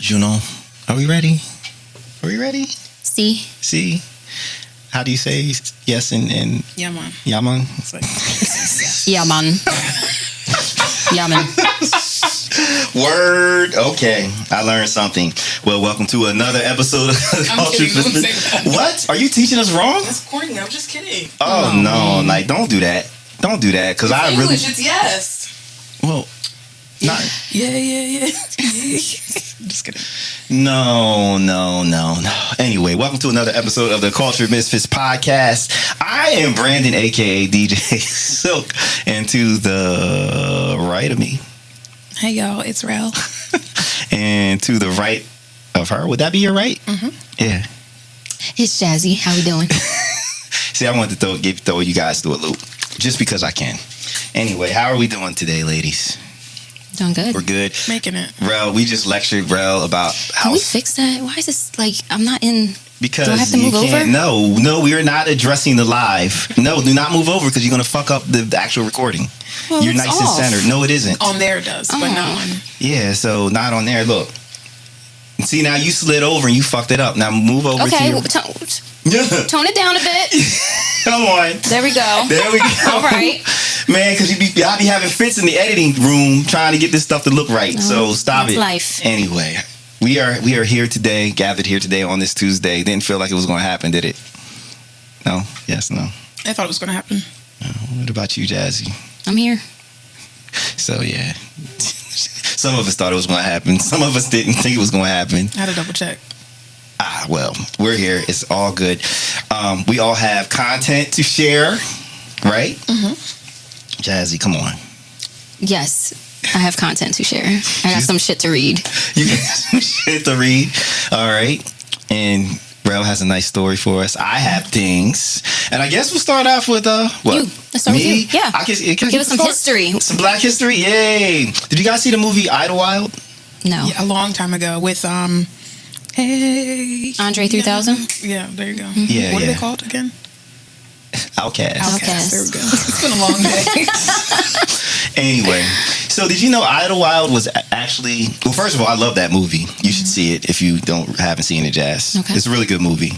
Juno, are we ready? Are we ready? See? How do you say yes in Yaman? Yaman? It's like, Yaman. Yaman. Word. Okay, I learned something. Well, welcome to another episode of Cultured Misfits. What? Are you teaching us wrong? That's corny. I'm just kidding. Oh no! Like, don't do that. Don't do that, because I really. It's yes. Well, not. Yeah. Just kidding. No. Anyway, welcome to another episode of the Cultured Misfits podcast. I am Brandon, aka DJ Silk, and to the right of me. Hey y'all, it's Rell. And to the right of her, would that be your right? Mm-hmm. Yeah. It's Jazzy. How we doing? See, I wanted to throw you guys through a loop, just because I can. Anyway, how are we doing today, ladies? Doing good. We're good. Making it. Rell, we just lectured Rell about how. Can we fix that? Why is this like I'm not in? Because do I have to move over? No, we are not addressing the live. No, do not move over because you're going to fuck up the actual recording. Well, you're it's nice off. and centered. No, it isn't. On there it does, but not on. Yeah, so not on there. Look. See, now you slid over and you fucked it up. Now move over to Okay, your... tone it down a bit. Come on. There we go. There we go. All right. Man, because I be having fits in the editing room trying to get this stuff to look right. So stop it. Life. Anyway, we are here today, gathered here today on this Tuesday. Didn't feel like it was going to happen, did it? No? Yes, no? I thought it was going to happen. What about you, Jazzy? I'm here. So, yeah. Some of us thought it was going to happen. Some of us didn't think it was going to happen. I had to double check. Well, we're here. It's all good. We all have content to share, right? Mm-hmm. Jazzy, come on. Yes, I have content to share. I got some shit to read. You got some shit to read. All right. And Rell has a nice story for us. I have things. And I guess we'll start off with what? You. Let's start with you. Yeah. Give us some history. Some black history. Yay. Did you guys see the movie Idlewild? No. Yeah, a long time ago with Hey. Andre 3000? Yeah, there you go. Mm-hmm. Yeah. What are they called again? Outcast. There we go. It's been a long day. Anyway, so did you know Idlewild was actually... Well, first of all, I love that movie. You should see it if you haven't seen it, Jazz. Okay. It's a really good movie.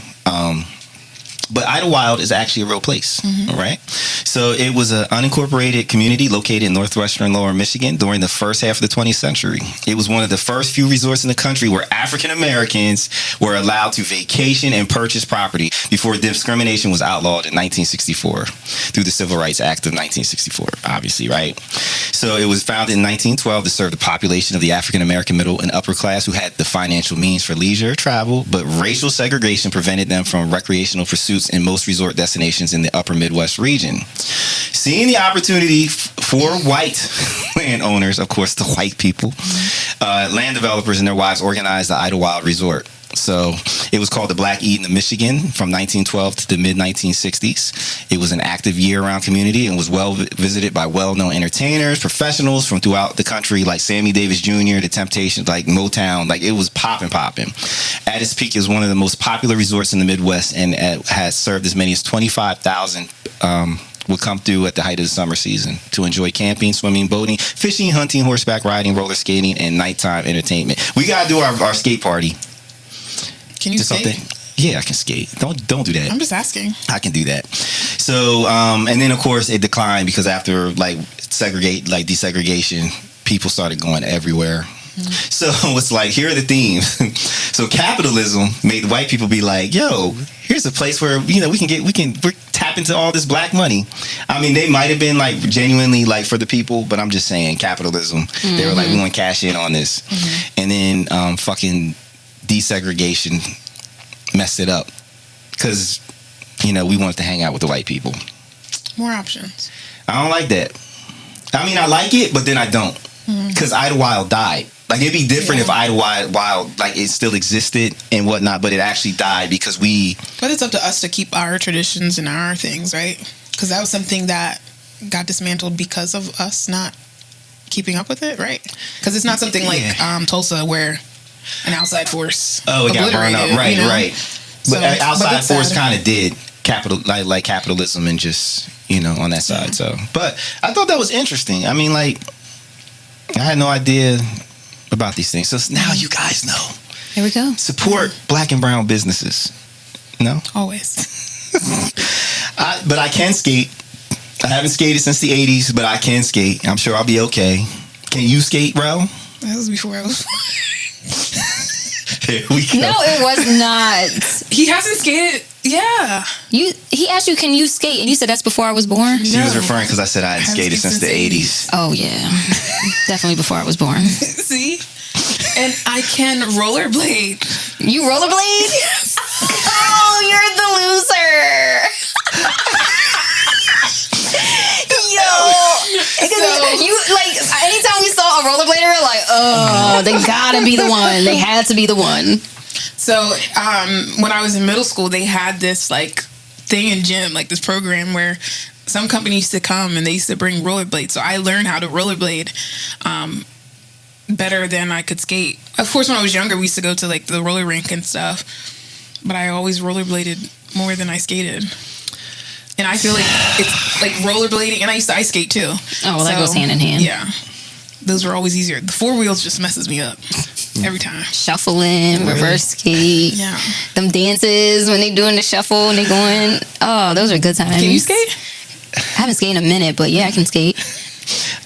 But Idlewild is actually a real place, right? So it was an unincorporated community located in northwestern Lower Michigan during the first half of the 20th century. It was one of the first few resorts in the country where African Americans were allowed to vacation and purchase property before discrimination was outlawed in 1964 through the Civil Rights Act of 1964, obviously, right? So it was founded in 1912 to serve the population of the African American middle and upper class who had the financial means for leisure travel, but racial segregation prevented them from recreational pursuits in most resort destinations in the upper Midwest region. Seeing the opportunity for white landowners, of course, the white people, land developers and their wives organized the Idlewild Resort. So it was called the Black Eden of Michigan from 1912 to the mid-1960s. It was an active year-round community and was well visited by well-known entertainers, professionals from throughout the country, like Sammy Davis Jr., The Temptations, like Motown. Like, it was popping. At its peak, it was one of the most popular resorts in the Midwest and has served as many as 25,000 would come through at the height of the summer season to enjoy camping, swimming, boating, fishing, hunting, horseback riding, roller skating, and nighttime entertainment. We got to do our skate party. Can you skate? Something? Yeah, I can skate. Don't do that. I'm just asking. I can do that. So, and then of course it declined because after desegregation, people started going everywhere. So it's like, here are the themes. So capitalism made the white people be like, yo, here's a place where, we're tap into all this black money. I mean, they might have been like genuinely like for the people, but I'm just saying capitalism. They were like, we want to cash in on this. And then fucking desegregation messed it up because, we wanted to hang out with the white people. More options. I don't like that. I mean, I like it, but then I don't because Idlewild died. Like, it'd be different if Idlewild, like, it still existed and whatnot, but it actually died because But it's up to us to keep our traditions and our things, right? Because that was something that got dismantled because of us not keeping up with it, right? Because it's not something like Tulsa where an outside force it got burned up. Right. But outside force kind of did capitalism and just, on that side. So, but I thought that was interesting. I mean, like, I had no idea about these things. So now you guys know. Here we go. Support Black and brown businesses. No? Always. But I can skate. I haven't skated since the 80s, but I can skate. I'm sure I'll be okay. Can you skate, Rell? That was before I was. Here we go. No, it was not. He hasn't skated. Yeah. He asked you, can you skate? And you said that's before I was born? She was referring because I said I hadn't skated since the 80s. Oh, yeah. Definitely before I was born. See? And I can rollerblade. You rollerblade? Yes. Oh, you're the loser. Yo. So, you, like, anytime we saw a rollerblader, we're like, oh, they gotta be the one. They had to be the one. So, when I was in middle school, they had this, like, thing in gym, like this program where some company used to come and they used to bring rollerblades. So I learned how to rollerblade better than I could skate. Of course, when I was younger, we used to go to, like, the roller rink and stuff. But I always rollerbladed more than I skated. And I feel like it's like rollerblading, and I used to ice skate too. Oh, well, that goes hand in hand. Yeah. Those were always easier. The four wheels just messes me up every time. Shuffling, reverse skate. Yeah. Them dances when they doing the shuffle and they going. Oh, those are good times. Can you skate? I haven't skated in a minute, but yeah, I can skate.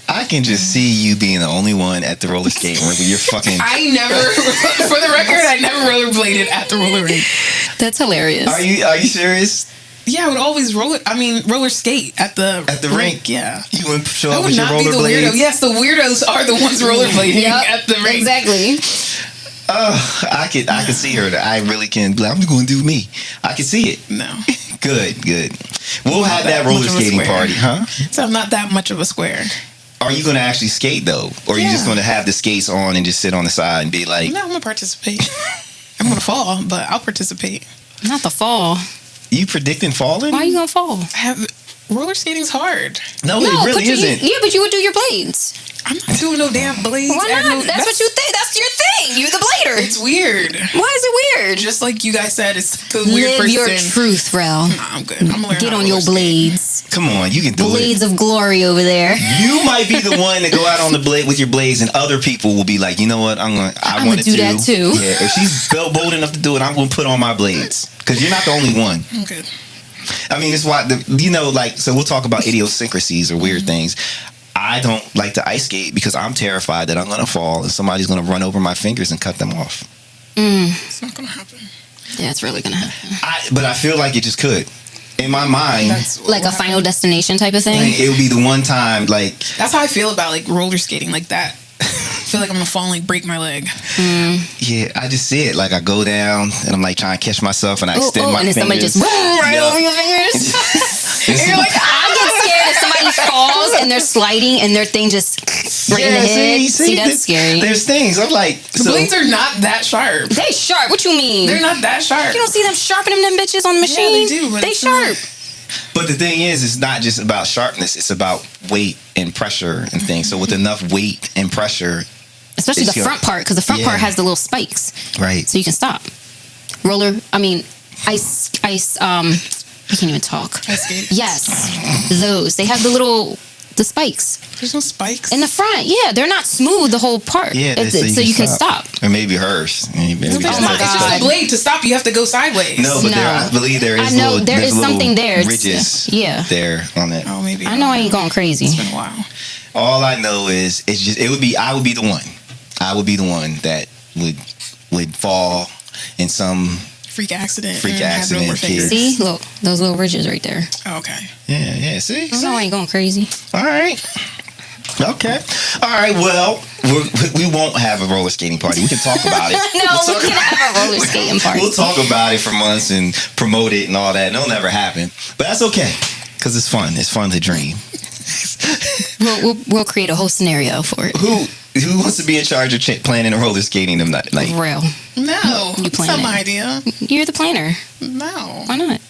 I can just see you being the only one at the roller skate rink where you're fucking. I never, for the record, I never rollerbladed at the roller rink. That's hilarious. Are you serious? Yeah, I would always roller skate at the rink. Yeah. You wouldn't show I up would with your not be the weirdo. rollerblades? Yes, the weirdos are the ones rollerblading at the rink. Exactly. Oh, I could see her. I really can. I'm going to do me. I can see it. No. Good. We'll have that roller skating party, huh? So I'm not that much of a square. Are you going to actually skate though, or are you just going to have the skates on and just sit on the side and be like? No, I'm gonna participate. I'm gonna fall, but I'll participate. Not the fall. You predicting falling? Why are you gonna fall? Roller skating's hard. No, it really isn't. Yeah, but you would do your blades. I'm not doing no damn blades. Why not? That's what you think. That's your thing. You're the blader. It's weird. Why is it weird? Just like you guys said, it's the weird Live person. your truth, Rell. Nah, I'm good. I'm gonna learn Get how on to your roller skate. blades. Come on, you can do Blades it. of glory over there. You might be the one to go out on the blade with your blades, and other people will be like, you know what? I want to do that too. Yeah, if she's bold enough to do it, I'm going to put on my blades because you're not the only one. I'm good. I mean, it's why so we'll talk about idiosyncrasies or weird things. I don't like to ice skate because I'm terrified that I'm going to fall and somebody's going to run over my fingers and cut them off. It's not gonna happen. Yeah, it's really gonna happen. But I feel like it just could. In my mind, Like a Final Destination type of thing. like, it would be the one time, like, That's how I feel about like roller skating, like that. I feel like I'm gonna fall and like break my leg. yeah, I just see it. Like, I go down and I'm like trying to catch myself and I extend my and then somebody fingers. just boom, right Yeah. over your fingers. And You're like, I get scared if somebody falls and they're sliding and their thing just right in the head. See, that's scary. There's things. I'm like, The blades are not that sharp. They sharp. What you mean? They're not that sharp. You don't see them sharpening them bitches on the machine? they do, but They it's sharp. But the thing is, it's not just about sharpness. It's about weight and pressure and things. So with enough weight and pressure, Especially It's the your- front part, because the front Yeah. part has the little spikes, right? so you can stop. Ice. I can't even talk. Ice skate. Yes, those. They have the spikes There's no spikes. in the front. Yeah, they're not smooth the whole part. Yeah, so you can stop. Or maybe hers. Maybe No, it's there's Oh my not. It's just God. a blade. To stop, you have to go sideways. No, but No. I believe there is. I know there there's is little something there. It's- Ridges. yeah. There on it. Oh, maybe. I know I ain't going crazy. It's been a while. All I know is I would be the one. I would be the one that would fall in some. Freak accident. Freak and have no accident, more fingers. See, look, those little ridges right there. Oh, okay. Yeah. See. I know I ain't going crazy. All right. Okay. All right. Well, we won't have a roller skating party. We can talk about it. No, we can't have a roller skating party. We'll talk about it for months and promote it and all that. And it'll never happen. But that's okay. Because it's fun. It's fun to dream. We'll create a whole scenario for it. Who wants to be in charge of planning a roller skating night? Rell, No. You It's plan not it. my idea. you're the planner. No. Why not?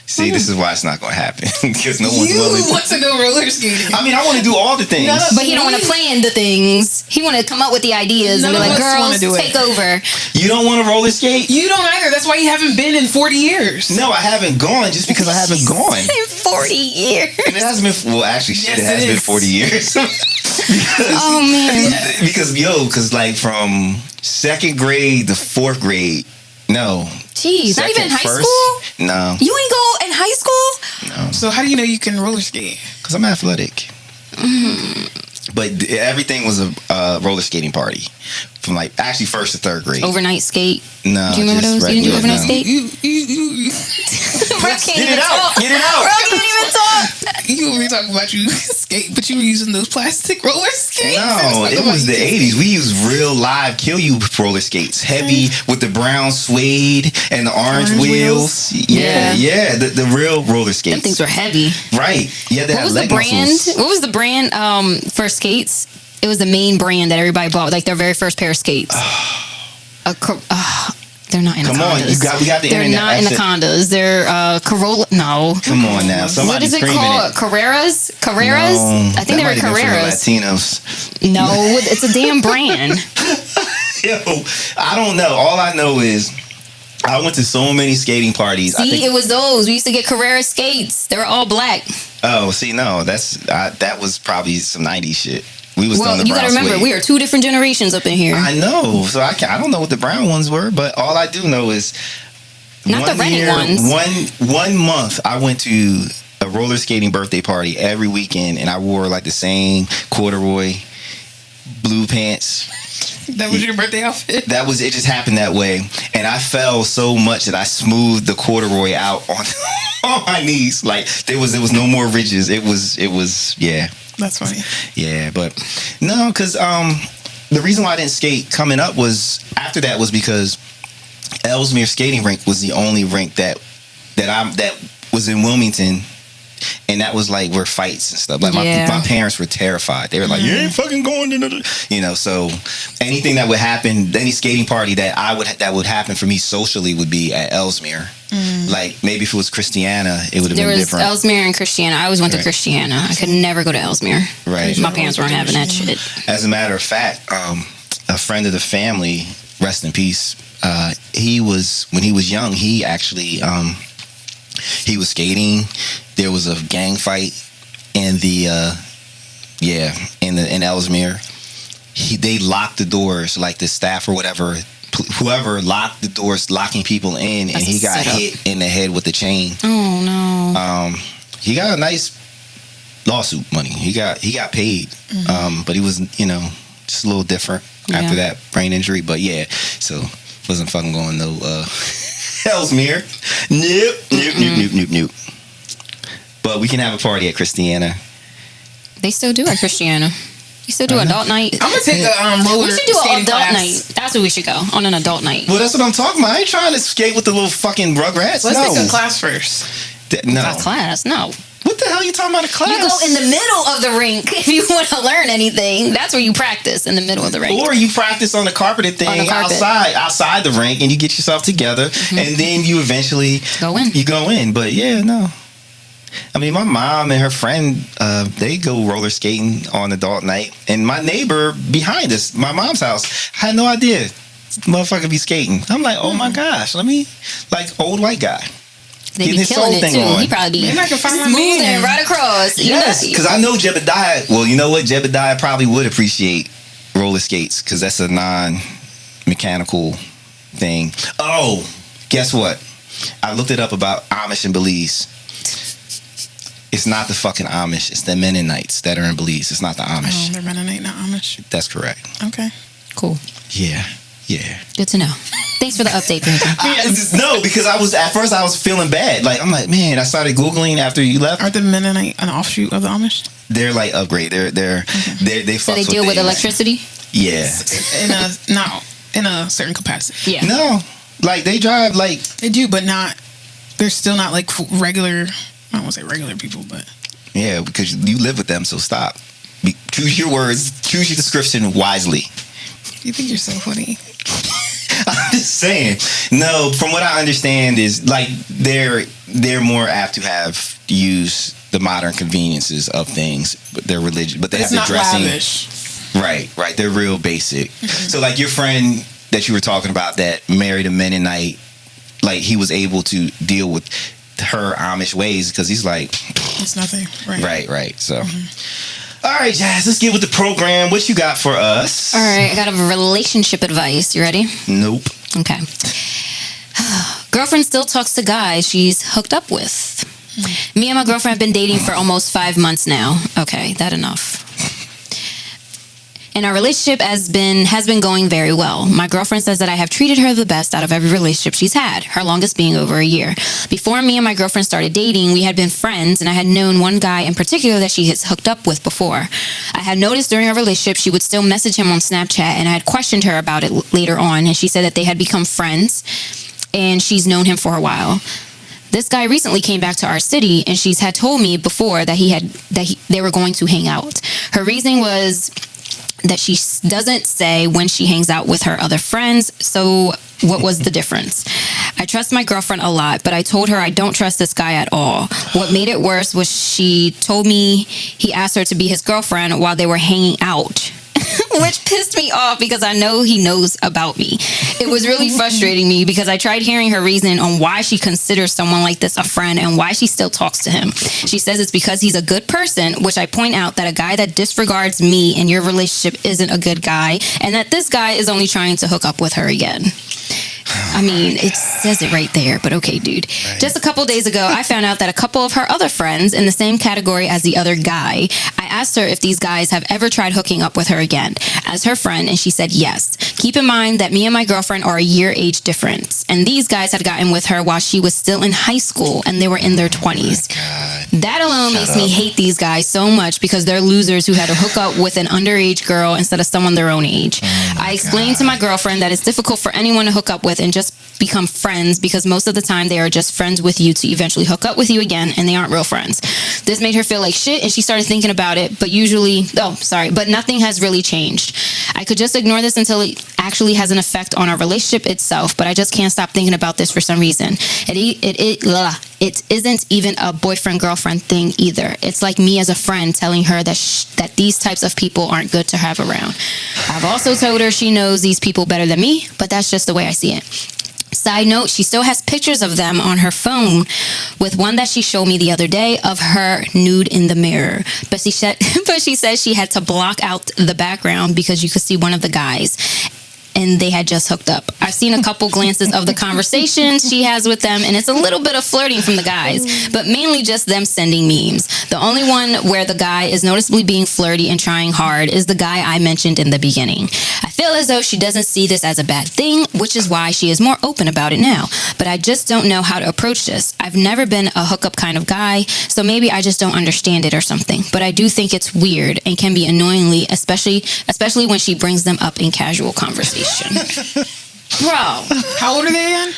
See, this is why it's not going to happen. Because no one's You willing. want to go roller skating. I mean, I want to do all the things. No. But he don't want to plan the things. He want to come up with the ideas and None be of like, us wanna girls, do it." take over. You don't want to roller skate? You don't either. That's why you haven't been in 40 years. No, I haven't gone just because I haven't gone. In 40 years. And it hasn't been, well, actually, shit, Yes, it has it been is. 40 years. Oh man. Because like from second grade to fourth grade, no. Jeez, not even in high school? No. You ain't go in high school? No. So how do you know you can roller skate? Because I'm athletic. But everything was a roller skating party from like actually first to third grade. Overnight skate? No. Do you remember those? You didn't do overnight skate? Get it out. Get it out. Bro can't even talk. You were talking about you skate, but you were using those plastic roller skates. No, it was the 80s. We used real live kill you roller skates. Heavy with the brown suede and the orange wheels. Yeah. The real roller skates. Them things were heavy. Right. Yeah, what was the brand? Muscles. What was the brand for skates? It was the main brand that everybody bought, like their very first pair of skates. They're not Anacondas. Come on, we got the They're internet. not Anacondas. They're Corolla. No. Come on now. What is it called? Carreras? No, I think they were Carreras. Latinos. No, it's a damn brand. Yo, I don't know. All I know is I went to so many skating parties. See, it was those. We used to get Carrera skates. They were all black. Oh, see, no, that was probably some 90s shit. We was well, you gotta remember, we are two different generations up in here. I know, so I don't know what the brown ones were, but all I do know is not the rented ones. One month, I went to a roller skating birthday party every weekend, and I wore like the same corduroy blue pants. That was your birthday outfit? That was it. Just happened that way, and I fell so much that I smoothed the corduroy out on my knees. Like there was no more ridges. It was yeah. That's funny. Yeah, but no, because the reason why I didn't skate coming up was after that was because Ellesmere skating rink was the only rink that was in Wilmington. And that was like where fights and stuff. Like my parents were terrified. They were like, "You ain't fucking going to the," So anything that would happen, any skating party that would happen for me socially would be at Ellesmere. Like maybe if it was Christiana, it would have been different. There was Ellesmere and Christiana. I always went to Christiana. I could never go to Ellesmere. Right. My parents weren't having that shit. As a matter of fact, a friend of the family, rest in peace. He was when he was young. He actually he was skating. There was a gang fight in in Ellesmere. They locked the doors, like the staff or whatever, whoever locked the doors, locking people in, and he got hit in the head with the chain. Oh no! He got a nice lawsuit money. He got paid, but he was just a little different after that brain injury. But yeah, so wasn't fucking going no Ellesmere. Nope. But we can have a party at Christiana. They still do at Christiana. You still do adult night. I'm gonna take a roller. We should do an adult class. night. That's where we should go, on an adult night. Well, that's what I'm talking about. I ain't trying to skate with the little fucking Rugrats. Let's take a class first. No. A class? No. What the hell are you talking about? A class? You go in the middle of the rink if you want to learn anything. That's where you practice, in the middle of the rink. Or you practice on the carpeted thing outside the rink, and you get yourself together, and then you eventually go in. But yeah, no. I mean, my mom and her friend, they go roller skating on adult night. And my neighbor behind us, my mom's house, had no idea motherfucker be skating. I'm like, oh my gosh, like old white guy. They be killing it too. On. He probably be smoothing right across. Yes, because I know Jebediah. Well, you know what? Jebediah probably would appreciate roller skates because that's a non-mechanical thing. Oh, guess what? I looked it up about Amish and Belize. It's not the fucking Amish. It's the Mennonites that are in Belize. It's not the Amish. Oh, they're Mennonite, not Amish. That's correct. Okay. Cool. Yeah. Good to know. Thanks for the update, Brandon. No, because at first I was feeling bad. Like I'm like, man, I started Googling after you left. Are the Mennonite an offshoot of the Amish? They're like upgrade. They so they deal with electricity? Yeah. In a certain capacity. Yeah. No. Like they drive like they do, but not they're still not like regular, I don't want to say regular people, but yeah, because you live with them, so stop. Choose your words, choose your description wisely. You think you're so funny. I'm just saying. No, from what I understand is like they're more apt to use the modern conveniences of things, but they're religious. But they have the dressing. Lavish. Right. They're real basic. So like your friend that you were talking about that married a Mennonite, like he was able to deal with her Amish ways because he's like it's nothing. Right. So All right, Jazz, let's get with the program. What you got for us? All right, I got a relationship advice. You ready? Nope. Okay. Girlfriend still talks to guys she's hooked up with. Me and my girlfriend have been dating for almost 5 months now. Okay, that enough. And our relationship has been going very well. My girlfriend says that I have treated her the best out of every relationship she's had, her longest being over a year. Before me and my girlfriend started dating, we had been friends, and I had known one guy in particular that she has hooked up with before. I had noticed during our relationship she would still message him on Snapchat, and I had questioned her about it later on, and she said that they had become friends, and she's known him for a while. This guy recently came back to our city, and she's had told me before that they were going to hang out. Her reasoning was that she doesn't say when she hangs out with her other friends. So what was the difference? I trust my girlfriend a lot, but I told her I don't trust this guy at all. What made it worse was she told me he asked her to be his girlfriend while they were hanging out. Which pissed me off because I know he knows about me. It was really frustrating me because I tried hearing her reason on why she considers someone like this a friend and why she still talks to him. She says it's because he's a good person, which I point out that a guy that disregards me in your relationship isn't a good guy, and that this guy is only trying to hook up with her again. I mean, it says it right there, but okay, dude. Right. Just a couple days ago, I found out that a couple of her other friends in the same category as the other guy, I asked her if these guys have ever tried hooking up with her again as her friend, and she said yes. Keep in mind that me and my girlfriend are a year age difference, and these guys had gotten with her while she was still in high school, and they were in their 20s. That alone makes me hate these guys so much because they're losers who had to hook up with an underage girl instead of someone their own age. I explained to my girlfriend that it's difficult for anyone to hook up with and just become friends because most of the time they are just friends with you to eventually hook up with you again, and they aren't real friends. This made her feel like shit, and she started thinking about it, but nothing has really changed. I could just ignore this until it actually has an effect on our relationship itself, but I just can't stop thinking about this for some reason. It isn't even a boyfriend-girlfriend thing either. It's like me as a friend telling her that these types of people aren't good to have around. I've also told her she knows these people better than me, but that's just the way I see it. Side note, she still has pictures of them on her phone, with one that she showed me the other day of her nude in the mirror. But she said she had to block out the background because you could see one of the guys, and they had just hooked up. I've seen a couple glances of the conversations she has with them, and it's a little bit of flirting from the guys, but mainly just them sending memes. The only one where the guy is noticeably being flirty and trying hard is the guy I mentioned in the beginning. I feel as though she doesn't see this as a bad thing, which is why she is more open about it now. But I just don't know how to approach this. I've never been a hookup kind of guy, so maybe I just don't understand it or something. But I do think it's weird and can be annoyingly, especially when she brings them up in casual conversation. Bro, how old are they again?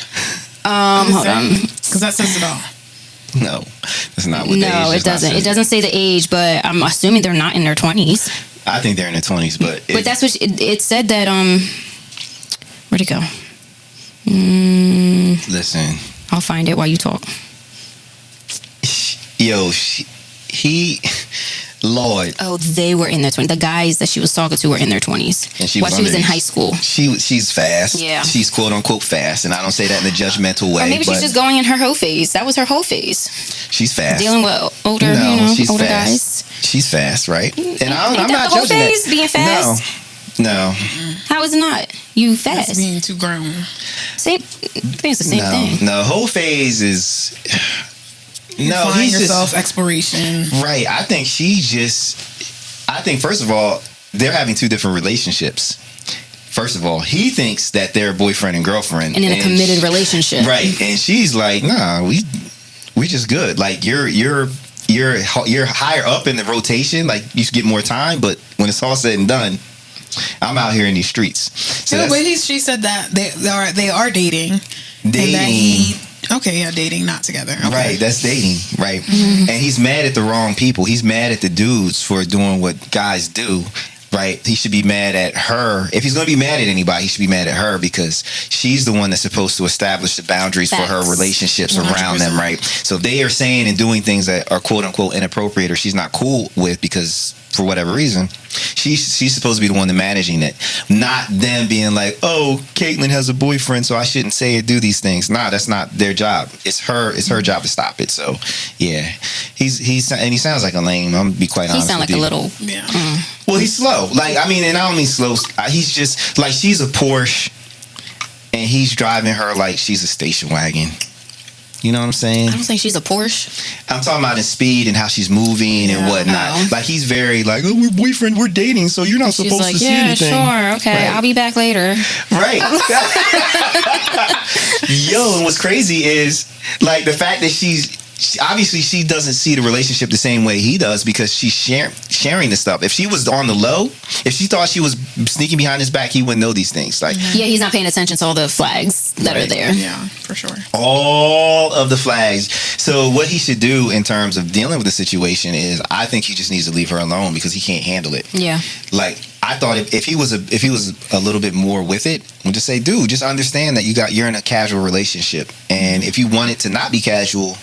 Hold on, because that says it all. No, that's not what. No, it doesn't. It doesn't say the age, but I'm assuming they're not in their 20s. I think they're in their 20s, but that's what it said that. Where'd it go? Listen, I'll find it while you talk. Yo, Lord. Oh, they were in their 20s. The guys that she was talking to were in their 20s. And she was in high school. She's fast. Yeah. She's quote unquote fast. And I don't say that in a judgmental way. Or maybe she's just going in her whole phase. That was her whole phase. She's fast. Dealing with older guys. She's fast, right? And I'm not the whole judging phase, being fast? No. How is it not? You fast. That's being too grown. It's the same thing. No, whole phase is... No, he's yourself just, exploration. Right. I think first of all, they're having two different relationships. First of all, he thinks that they're boyfriend and girlfriend. And in a committed relationship. Right. And she's like, nah, we just good. Like you're higher up in the rotation, like you get more time, but when it's all said and done, I'm out here in these streets. So but she said that they are dating. Dating, not together. Okay. Right, that's dating, right? Mm-hmm. And he's mad at the wrong people. He's mad at the dudes for doing what guys do. right? He should be mad at her. If he's going to be mad at anybody, he should be mad at her because she's the one that's supposed to establish the boundaries for her relationships 100%. around them, right? So if they are saying and doing things that are quote unquote inappropriate or she's not cool with because for whatever reason, she's supposed to be the one managing it, not them being like, oh, Caitlyn has a boyfriend, so I shouldn't say or do these things. Nah, that's not their job. It's her job to stop it. So yeah, he sounds like a lame. I'm gonna be quite honest. He sounds like you. a little. Yeah. Well, he's slow. Like, I mean, and I don't mean slow. He's just like, she's a Porsche, and he's driving her like she's a station wagon. You know what I'm saying? I don't think she's a Porsche. I'm talking about in speed and how she's moving and whatnot. No. Like, he's very like, oh, we're boyfriend, we're dating, so you're not supposed to see anything. Sure, okay, right. I'll be back later. Right. Yo, and what's crazy is like the fact that obviously she doesn't see the relationship the same way he does because she's sharing this stuff. If she was on the low, if she thought she was sneaking behind his back, he wouldn't know these things. Like, Yeah, he's not paying attention to all the flags that are there. Yeah, for sure. all of the flags. So what he should do in terms of dealing with the situation is, I think he just needs to leave her alone because he can't handle it. Yeah. Like, I thought if he was a little bit more with it, we'd just say, dude, just understand that you're in a casual relationship, and if you want it to not be casual,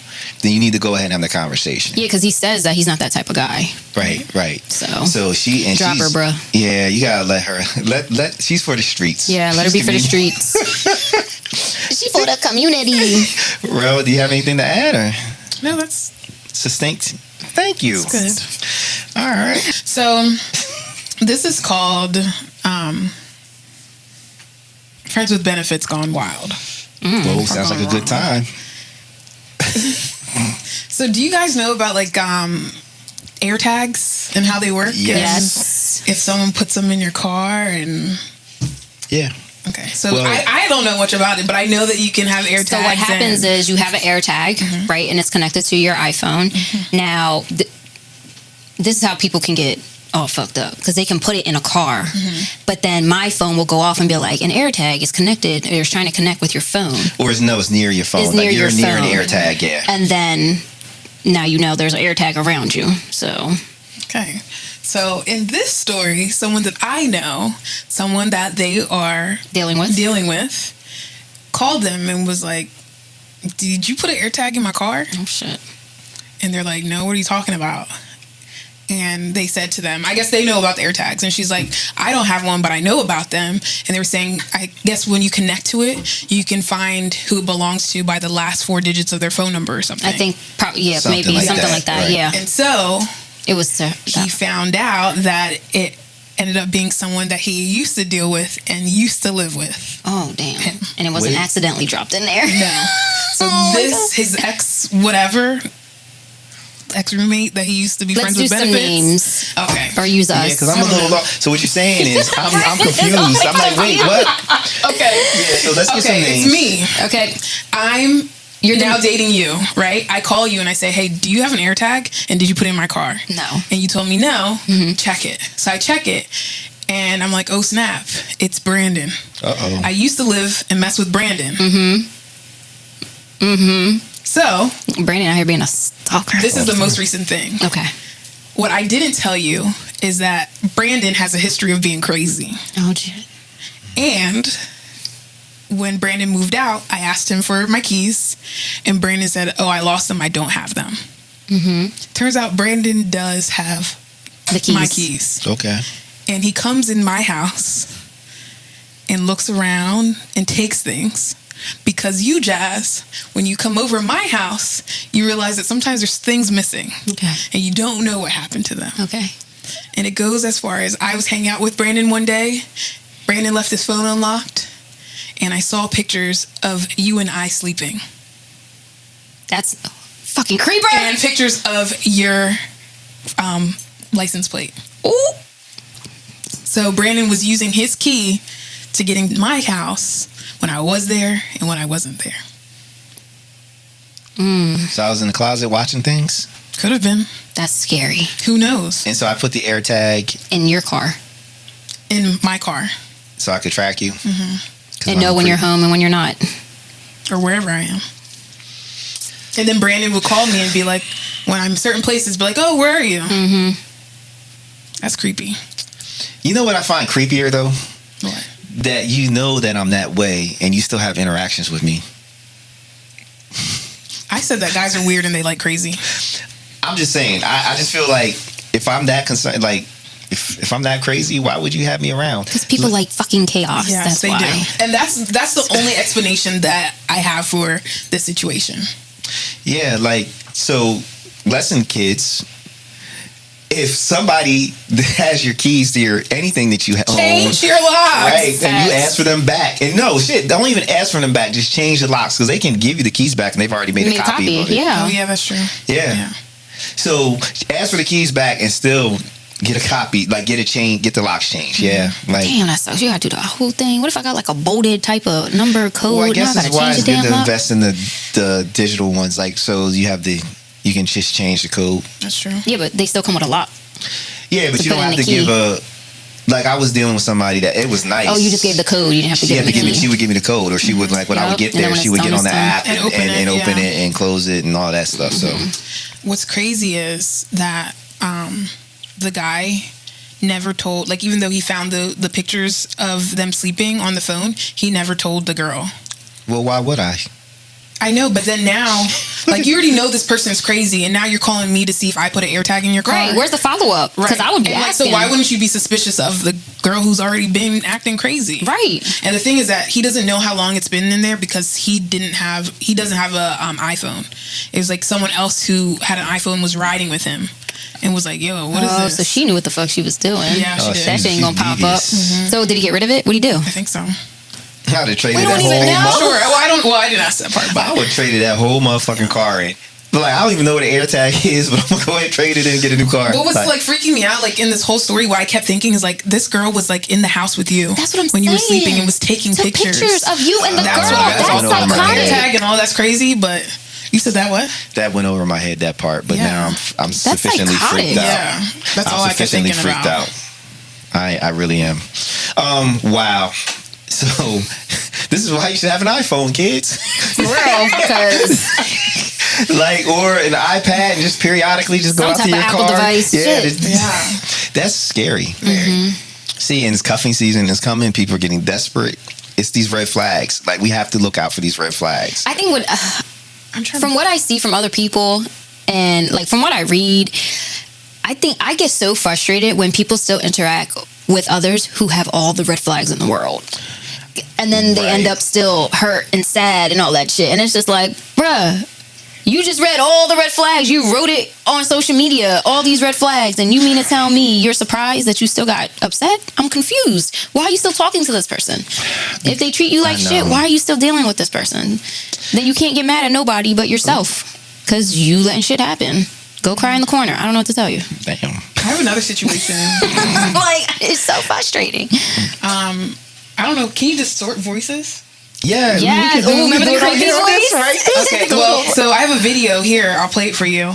then you need to go ahead and have the conversation. Yeah, because he says that he's not that type of guy. Right. So she's her, bruh. Yeah, you gotta let her. Let she's for the streets. Yeah, let her be for the streets. She for the community. Rell, do you have anything to add or? No, that's Succinct. Thank you. that's good. All right. So this is called Friends with Benefits Gone Wild. Whoa, sounds like a good time. So do you guys know about like air tags and how they work? Yes. And if someone puts them in your car and Yeah. okay. So Well, I don't know much about it, but I know that you can have air tags. So what happens is you have an air tag, right, and it's connected to your iPhone. Now, this is how people can get all fucked up because they can put it in a car, but then my phone will go off and be like, an air tag is connected, or it's trying to connect with your phone, Or it's near your phone. It's like near you're your near an phone. air tag, yeah. and then now you know there's an air tag around you. So Okay. So in this story, someone that I know, someone that they are dealing with, called them and was like, did you put an air tag in my car? oh shit. And they're like, no, what are you talking about? And they said to them, I guess they know about the air tags. And she's like, I don't have one, but I know about them. And they were saying, I guess when you connect to it, you can find who it belongs to by the last 4 digits of their phone number or something. I think probably Something maybe like something that, like that. right. Yeah, And so it was. he found out that it ended up being someone that he used to deal with and used to live with. Oh damn! And it wasn't Wait. accidentally dropped in there. No. So his ex roommate that he used to be Let's friends do with some benefits. names Okay. or use us. Yeah, because I'm a little lost. So what you're saying is, I'm confused. I'm like, wait, what? Okay. Yeah, so let's get some Okay, names. it's me. Okay, You're now dating you, right? I call you and I say, hey, do you have an air tag? And did you put it in my car? No. And you told me no. Check it. So I check it. And I'm like, oh, snap. It's Brandon. Uh-oh. I used to live and mess with Brandon. So Brandon out here being a stalker. this is the most recent thing. Okay. What I didn't tell you is that Brandon has a history of being crazy. Oh shit. And when Brandon moved out, I asked him for my keys, and Brandon said, oh, I lost them. I don't have them. Turns out Brandon does have The keys. my keys. Okay. And he comes in my house and looks around and takes things. Because you, Jazz, when you come over my house, you realize that sometimes there's things missing. Okay. And you don't know what happened to them. Okay. And it goes as far as I was hanging out with Brandon one day. Brandon left his phone unlocked. And I saw pictures of you and I sleeping. That's fucking creeper. And pictures of your license plate. Ooh. So Brandon was using his key to get in my house when I was there and when I wasn't there. So I was in the closet watching things, Could have been. That's scary. Who knows? and so I put the air tag In your car. In my car so I could track you. And know when you're home and when you're not. or wherever I am. And then Brandon would call me and be like, when I'm certain places, be like, oh, where are you? That's creepy. You know what I find creepier though? What? That you know that I'm that way and you still have interactions with me. I said that guys are weird and they like crazy. I'm just saying. I just feel like if I'm that concerned, like if I'm that crazy, why would you have me around? Because people like fucking chaos. Yes, that's they why. do. And that's the only explanation that I have for this situation. Yeah, like, so listen, kids. If somebody has your keys to your anything that you own, Change your locks. right? And you ask for them back. And no, shit, don't even ask for them back. Just change the locks because they can give you the keys back and they've already made a copy of it. Yeah. Oh, yeah, that's true. Yeah. So ask for the keys back and still get a copy, like get the locks changed. Yeah. Like, damn, that sucks. You gotta do the whole thing. What if I got like a bolted type of number code? well, I guess now I that's gotta why change it's the good damn to lock? invest in the digital ones. Like, so you can just change the code. That's true. Yeah, but they still come with a lock. Yeah, but To you don't put in have the to key. give a. Like, I was dealing with somebody that it was nice. Oh, you just gave the code. You didn't have to She give had to the give me. key. She would give me the code, or she would like when I would get And then there, when she it's would done, get on it's the done. app And and open open it, it and close it and all that stuff. So What's crazy is that the guy never told, like, even though he found the pictures of them sleeping on the phone, he never told the girl. well, why would I? I know, but then now, like, you already know this person's crazy, and now you're calling me to see if I put an AirTag in your car. Right. Where's the follow up? Because I would be And, like, asking. so why wouldn't you be suspicious of the girl who's already been acting crazy? Right. And the thing is that he doesn't know how long it's been in there because he doesn't have a iPhone. It was like someone else who had an iPhone was riding with him and was like, "Yo, what is this?" So she knew what the fuck she was doing. Yeah, she did. That shit ain't gonna She's pop devious. up. So did he get rid of it? What'd he do? I think so. I'd have traded We that don't even know. whole. Sure. Well, I didn't ask that part, I but would trade that whole motherfucking car in. But like, I don't even know what an AirTag is, but I'm gonna go ahead and trade it in and get a new car. what was like freaking me out, like in this whole story, what I kept thinking is like this girl was like in the house with you. That's what I'm when you were saying. sleeping and was taking Took pictures. of you and the That's girl. what I That's thought. over my head. psychotic. Tag and all that's crazy, but you said that what? That went over my head, that part. But Yeah. now I'm sufficiently psychotic. freaked out. Yeah, that's all I'm I kept sufficiently thinking freaked about. out. I really am. Wow. So this is why you should have an iPhone, kids. For real. Because Like, or an iPad and just periodically just go Some out to type of your Apple car. device. Yeah, Shit. that's scary. Mm-hmm. See, and it's cuffing season is coming. People are getting desperate. It's these red flags. Like, we have to look out for these red flags. I think I'm trying from what I see from other people and like from what I read, I think I get so frustrated when people still interact with others who have all the red flags in the world. And then they end Right. up still hurt and sad and all that shit. And it's just like, bruh, you just read all the red flags. You wrote it on social media, all these red flags. And you mean to tell me you're surprised that you still got upset? I'm confused. Why are you still talking to this person? If they treat you like I know. shit, why are you still dealing with this person? Then you can't get mad at nobody but yourself. Because you letting shit happen. Go cry in the corner. I don't know what to tell you. Damn. I have another situation. Like, it's so frustrating. I don't know. Can you distort voices? Yeah. Yeah. we can Ooh, remember do the it creepy on this, voice? right? Okay, well, so I have a video here. I'll play it for you.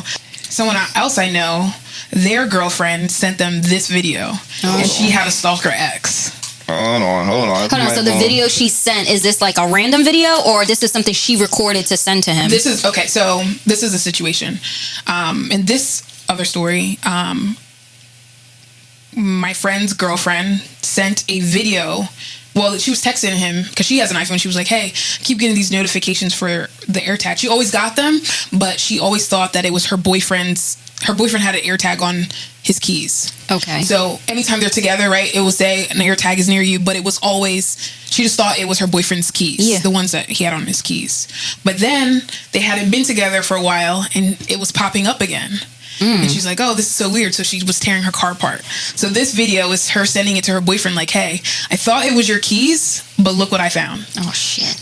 Someone else I know, their girlfriend sent them this video, and she had a stalker ex. Hold on. Hold on. So the video she sent, is this like a random video or this is something she recorded to send to him? This is okay. So this is a situation. In this other story, my friend's girlfriend sent a video. Well, she was texting him because she has an iPhone. She was like, "Hey, I keep getting these notifications for the AirTag." She always got them, but she always thought that it was her boyfriend's. Her boyfriend had an AirTag on his keys. Okay. So anytime they're together, right, it will say an AirTag is near you, but it was always, she just thought it was her boyfriend's keys, Yeah. the ones that he had on his keys. But then they hadn't been together for a while, and it was popping up again. And she's like, "Oh, this is so weird." So she was tearing her car apart. So this video is her sending it to her boyfriend like, "Hey, I thought it was your keys, but look what I found." Oh, shit.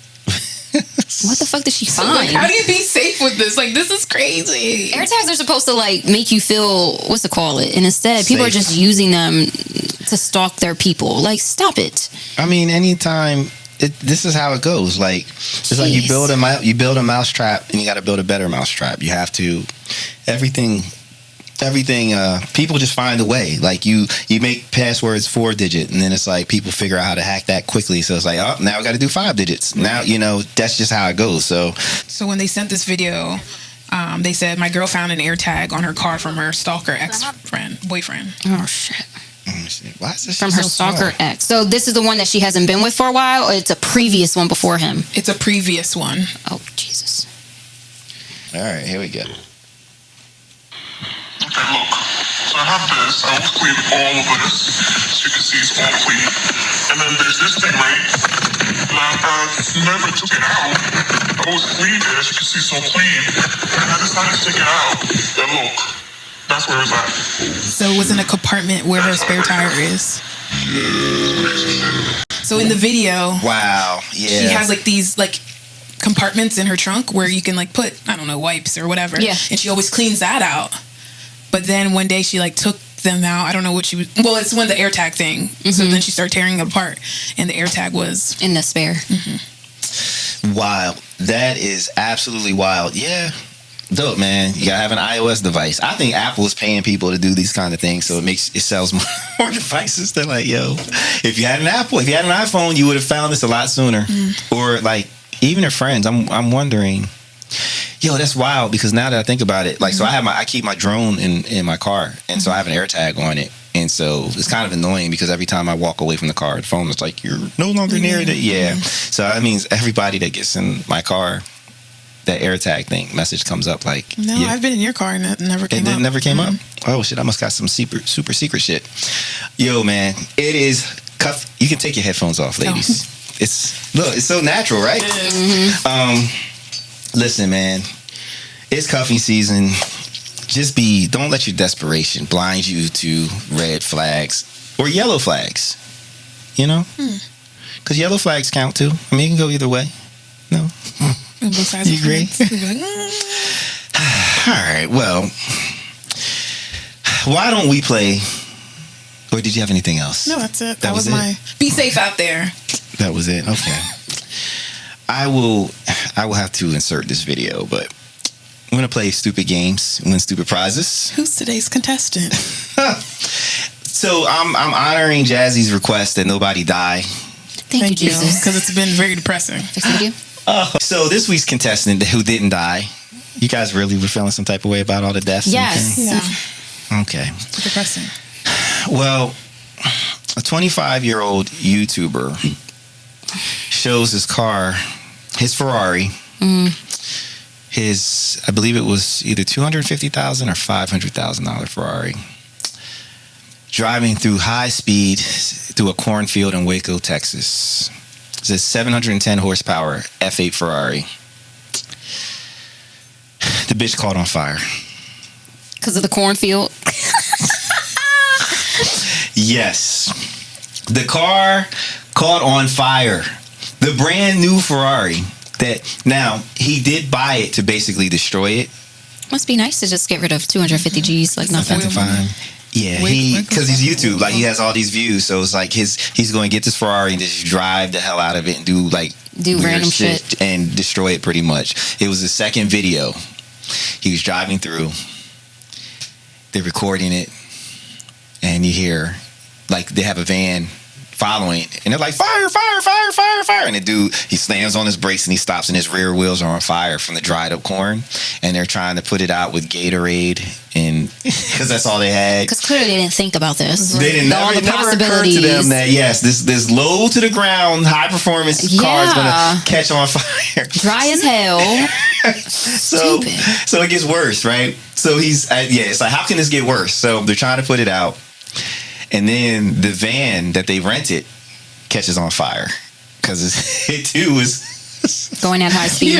What the fuck did she So, like, find? how do you be safe with this? Like, this is crazy. AirTags are supposed to like make you feel, what's to call it? And instead, people are Safe. just using them to stalk their people. Like, stop it. I mean, anytime. This is how it goes. Like, it's like you Jeez. build a mousetrap, and you got to build a better mousetrap. You have to everything. People just find a way. Like, you make passwords 4-digit, and then it's like people figure out how to hack that quickly. So it's like, oh, now we got to do 5 digits. Now, that's just how it goes. So So when they sent this video, they said, "My girl found an AirTag on her car from her stalker boyfriend." Oh, shit. Why is this from her so stalker small? ex. So this is the one that she hasn't been with for a while, or it's a previous one before him? It's a previous one. Oh, Jesus. All right, here we go. Okay, look. So I have this. I always clean all of this. As you can see, it's all clean. And then there's this thing, right? I never took it out. I always cleaned it. As you can see, it's so clean. And I decided to take it out. And look, that's where it's at. So it was in a compartment where her spare tire is. So in the video, Wow. Yeah. she has like these like compartments in her trunk where you can like put, I don't know, wipes or whatever. Yeah. And she always cleans that out. But then one day she like took them out. I don't know what she was. Well, it's when the AirTag thing. So then she started tearing it apart, and the AirTag was In the spare. Wild. That is absolutely wild. Yeah. Dope, man. You gotta have an iOS device. I think Apple is paying people to do these kind of things, so it sells more devices. They're like, yo, if you had an Apple, if you had an iPhone, you would have found this a lot sooner. Or like even her friends. I'm wondering. Yo, that's wild, because now that I think about it, like, so I keep my drone in my car, and so I have an AirTag on it, and so it's kind of annoying because every time I walk away from the car, the phone is like, you're no longer near it. Yeah. So that means everybody that gets in my car, that AirTag thing message comes up like, no. yeah. I've been in your car and it never came up. It never came up. Oh shit! I must got some super secret shit. Yo, man, it is cuff. You can take your headphones off, ladies. It's so natural, right? Listen, man, it's cuffing season. Don't let your desperation blind you to red flags or yellow flags. You know, because yellow flags count too. I mean, it can go either way. No, you agree? All right. Well, why don't we play? Or did you have anything else? No, that's it. That was my be safe out there. That was it. Okay. I will have to insert this video, but I'm gonna play stupid games, win stupid prizes. Who's today's contestant? So I'm honoring Jazzy's request that nobody die. Thank you, Jesus. Because it's been very depressing. Thank you. So this week's contestant who didn't die, you guys really were feeling some type of way about all the deaths? Yes. Yeah. Okay. Depressing. Well, a 25-year-old YouTuber shows his car, his Ferrari, his, I believe it was either $250,000 or $500,000 Ferrari, driving through high speed through a cornfield in Waco, Texas. It's a 710 horsepower F8 Ferrari. The bitch caught on fire. Because of the cornfield. Yes. The car caught on fire. The brand new Ferrari that now he did buy it to basically destroy it. Must be nice to just get rid of 250 G's like nothing. Nothing fine. Yeah, because he's YouTube, like he has all these views, so it's like he's going to get this Ferrari and just drive the hell out of it and do weird random shit and destroy it pretty much. It was the second video. He was driving through. They're recording it, and you hear like they have a van following, and they're like, fire, fire, fire, fire, fire. And the dude, he slams on his brakes and he stops, and his rear wheels are on fire from the dried up corn. And they're trying to put it out with Gatorade, and because that's all they had. Because clearly they didn't think about this. They didn't all the never occurred to possibilities. them that yes, this low to the ground, high performance car is going to catch on fire. Dry as hell. Stupid. So it gets worse, right? So he's it's like, how can this get worse? So they're trying to put it out. And then the van that they rented catches on fire because it too was going at high speed.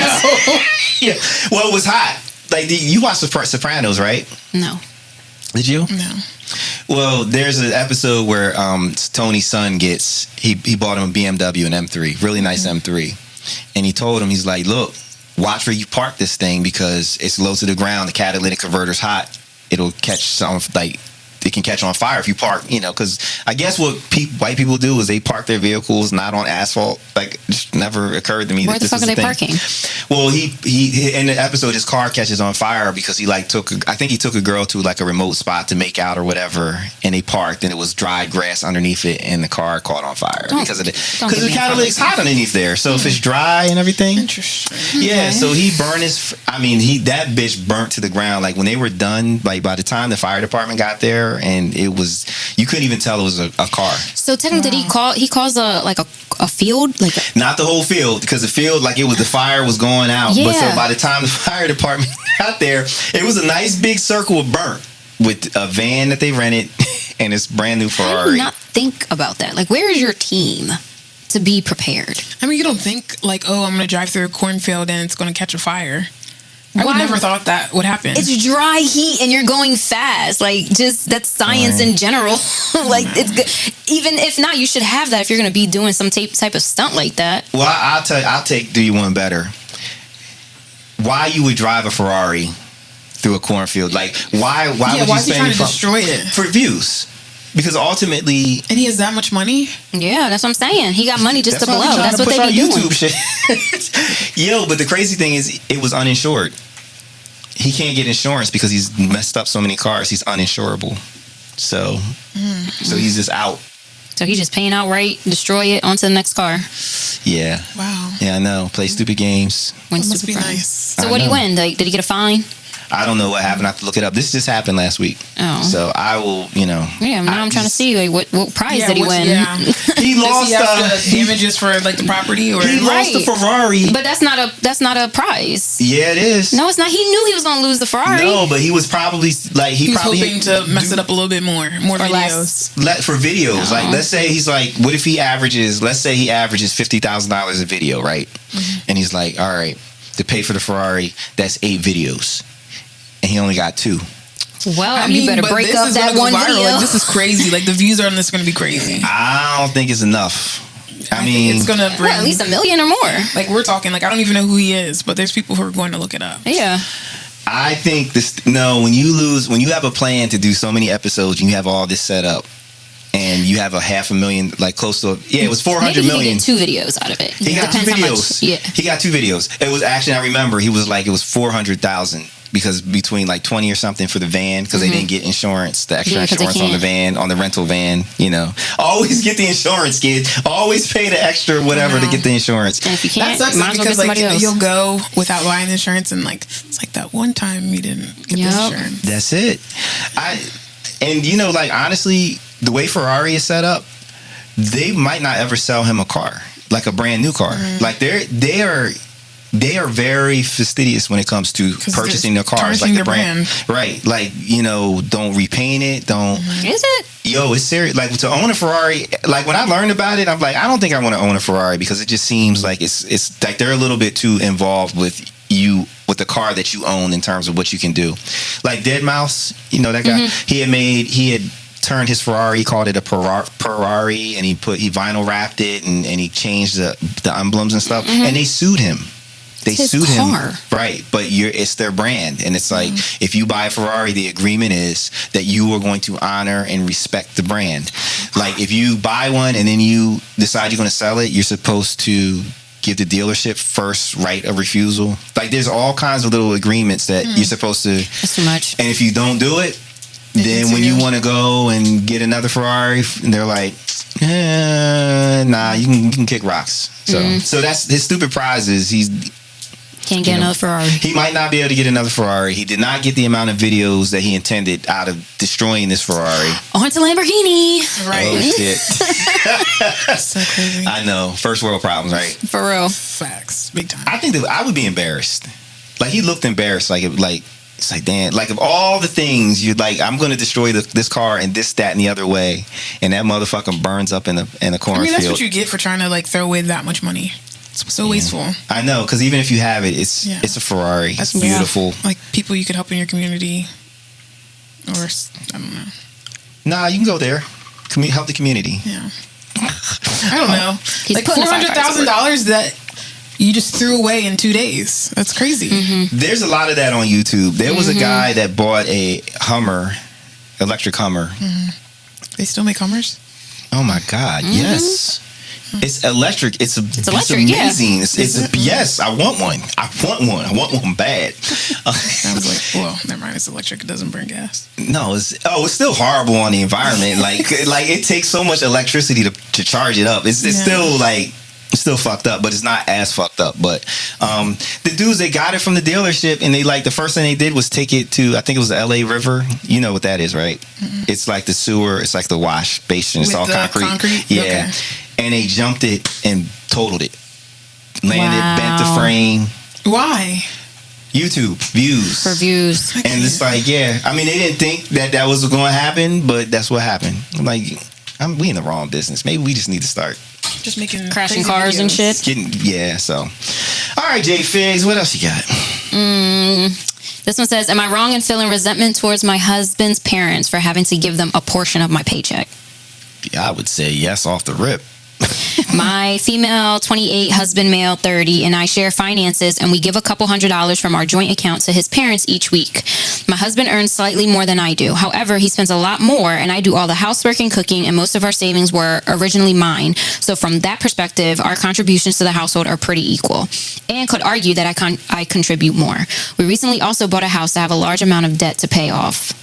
Yeah. Well, it was hot. Like you watched The Sopranos, right? No. Did you? No. Well, there's an episode where Tony's son he bought him a BMW, an M3, really nice M3, and he told him, he's like, look, watch where you park this thing because it's low to the ground. The catalytic converter's hot. It'll catch it can catch on fire if you park, because I guess what white people do is they park their vehicles not on asphalt. Like, it just never occurred to me. Where the fuck are they parking? Well, he in the episode, his car catches on fire because he took a girl to like a remote spot to make out or whatever, and they parked, and it was dry grass underneath it, and the car caught on fire because the catalytic's hot underneath there. So if it's dry and everything, interesting. Yeah. So he burned that bitch burnt to the ground. Like when they were done, like by the time the fire department got there and it was, you couldn't even tell it was a car. So technically, did he calls a field, like not the whole field, because the field, like, it was, the fire was going out. Yeah. But so by the time the fire department got there, it was a nice big circle of burnt with a van that they rented and this brand new Ferrari. How do you not think about that? Like, where is your team to be prepared? I mean, you don't think like, oh, I'm going to drive through a cornfield and it's going to catch a fire. I would never thought that would happen. It's dry heat and you're going fast. Like, just that's science in general. Like, it's good. Even if not, you should have that if you're going to be doing some type of stunt like that. Well, I'll tell you, I'll do you one better. Why you would drive a Ferrari through a cornfield? Like, why would you is he spend trying to destroy it? For views? Because ultimately, and he has that much money. Yeah, that's what I'm saying. He got money just to blow. That's what they be doing. YouTube shit. Yo, but the crazy thing is, it was uninsured. He can't get insurance because he's messed up so many cars. He's uninsurable. So he's just out. So he's just paying outright, destroy it, onto the next car. Yeah. Wow. Yeah, I know. Play stupid games. That must be nice. So what did he win? Like, did he get a fine? I don't know what happened. I have to look it up. This just happened last week. Oh. So I will, Yeah, now I'm trying to see, like, what prize did he win? Yeah. He lost damages for, like, the property, or he lost the Ferrari. But that's not a prize. Yeah, it is. No, it's not. He knew he was going to lose the Ferrari. No, but he was probably like he was hoping to mess it up a little bit more videos. For videos. Like, let's say he's like, what if he averages? Let's say he averages $50,000 a video, right? And he's like, all right, to pay for the Ferrari, that's 8 videos. And he only got 2. Well, you better break up that one video. Like, this is crazy. Like, the views on this are going to be crazy. I don't think it's enough. I mean, it's going to bring at least 1 million or more. Like, we're talking, like, I don't even know who he is, but there's people who are going to look it up. Yeah. I think when you have a plan to do so many episodes and you have all this set up and you have a 500,000, like close to, it was 400 million. He get 2 videos out of it. He got 2 videos. He got 2 videos. It was actually, I remember, he was like, it was 400,000. Because between like 20 or something for the van, because they didn't get insurance, the extra insurance on the van, on the rental van, Always get the insurance, kid. Always pay the extra whatever to get the insurance. And if you can't, that sucks might as well because get somebody else. You'll go without buying insurance, and like it's like that one time you didn't get the insurance. That's it. Like, honestly, the way Ferrari is set up, they might not ever sell him a car, like a brand new car. Like they are very fastidious when it comes to purchasing their cars, like the brand. Right. Like, don't repaint it. Don't. Is it? Yo, it's serious. Like, to own a Ferrari, like, when I learned about it, I'm like, I don't think I want to own a Ferrari, because it just seems like it's like they're a little bit too involved with the car that you own in terms of what you can do. Like Deadmau5, that guy, he had turned his Ferrari, he called it a Ferrari, and he vinyl wrapped it and he changed the emblems and stuff, and they sued him. They sued him, right? But it's their brand, and it's like, if you buy a Ferrari, the agreement is that you are going to honor and respect the brand. Like, if you buy one and then you decide you're going to sell it, you're supposed to give the dealership first right of refusal. Like, there's all kinds of little agreements that you're supposed to. That's too much. And if you don't do it, then when you want to go and get another Ferrari, and they're like, nah, you can kick rocks. So that's his stupid prize is can't get another Ferrari. He might not be able to get another Ferrari. He did not get the amount of videos that he intended out of destroying this Ferrari. On to Lamborghini. Right. Oh, shit. So crazy. I know. First world problems, right? For real. Facts. Big time. I think that I would be embarrassed. Like, he looked embarrassed. It's like, damn. Like, of all the things, you're like, I'm going to destroy this car in this, that, and the other way. And that motherfucker burns up in a cornfield. I mean, that's what you get for trying to, like, throw away that much money. It's so wasteful. I know, because even if you have it, it's a Ferrari. It's beautiful. Like, people you could help in your community, or I don't know. Nah, you can go there. Help the community. Yeah. I don't know. He's like $400,000 that you just threw away in 2 days. That's crazy. There's a lot of that on YouTube. There was a guy that bought a Hummer, electric Hummer. They still make Hummers? Oh my God! Yes. It's electric. It's electric, amazing. Yes, I want one. I want one bad. I was like, well, never mind. It's electric. It doesn't burn gas. No, it's still horrible on the environment. Like it takes so much electricity to charge it up. It's still like Still fucked up, but it's not as fucked up. But the dudes, they got it from the dealership, and they the first thing they did was take it to, I think it was the LA River. You know what that is, right? Mm-hmm. It's like the sewer. It's like the wash basin. It's all concrete. Yeah. Okay. And they jumped it and totaled it. Landed, bent the frame. Why? YouTube views. For views. And it's like, yeah. I mean, they didn't think that was going to happen, but that's what happened. I'm like, we in the wrong business. Maybe we just need to start just making crashing cars videos. And shit. So, all right, J Figs, what else you got? This one says, am I wrong in feeling resentment towards my husband's parents for having to give them a portion of my paycheck? Yeah, I would say yes off the rip. My female 28, husband male 30, and I share finances, and we give a couple $100 from our joint account to his parents each week. My husband earns slightly more than I do. However, he spends a lot more, and I do all the housework and cooking, and most of our savings were originally mine. So from that perspective, our contributions to the household are pretty equal, and could argue that I contribute more. We recently also bought a house to have a large amount of debt to pay off.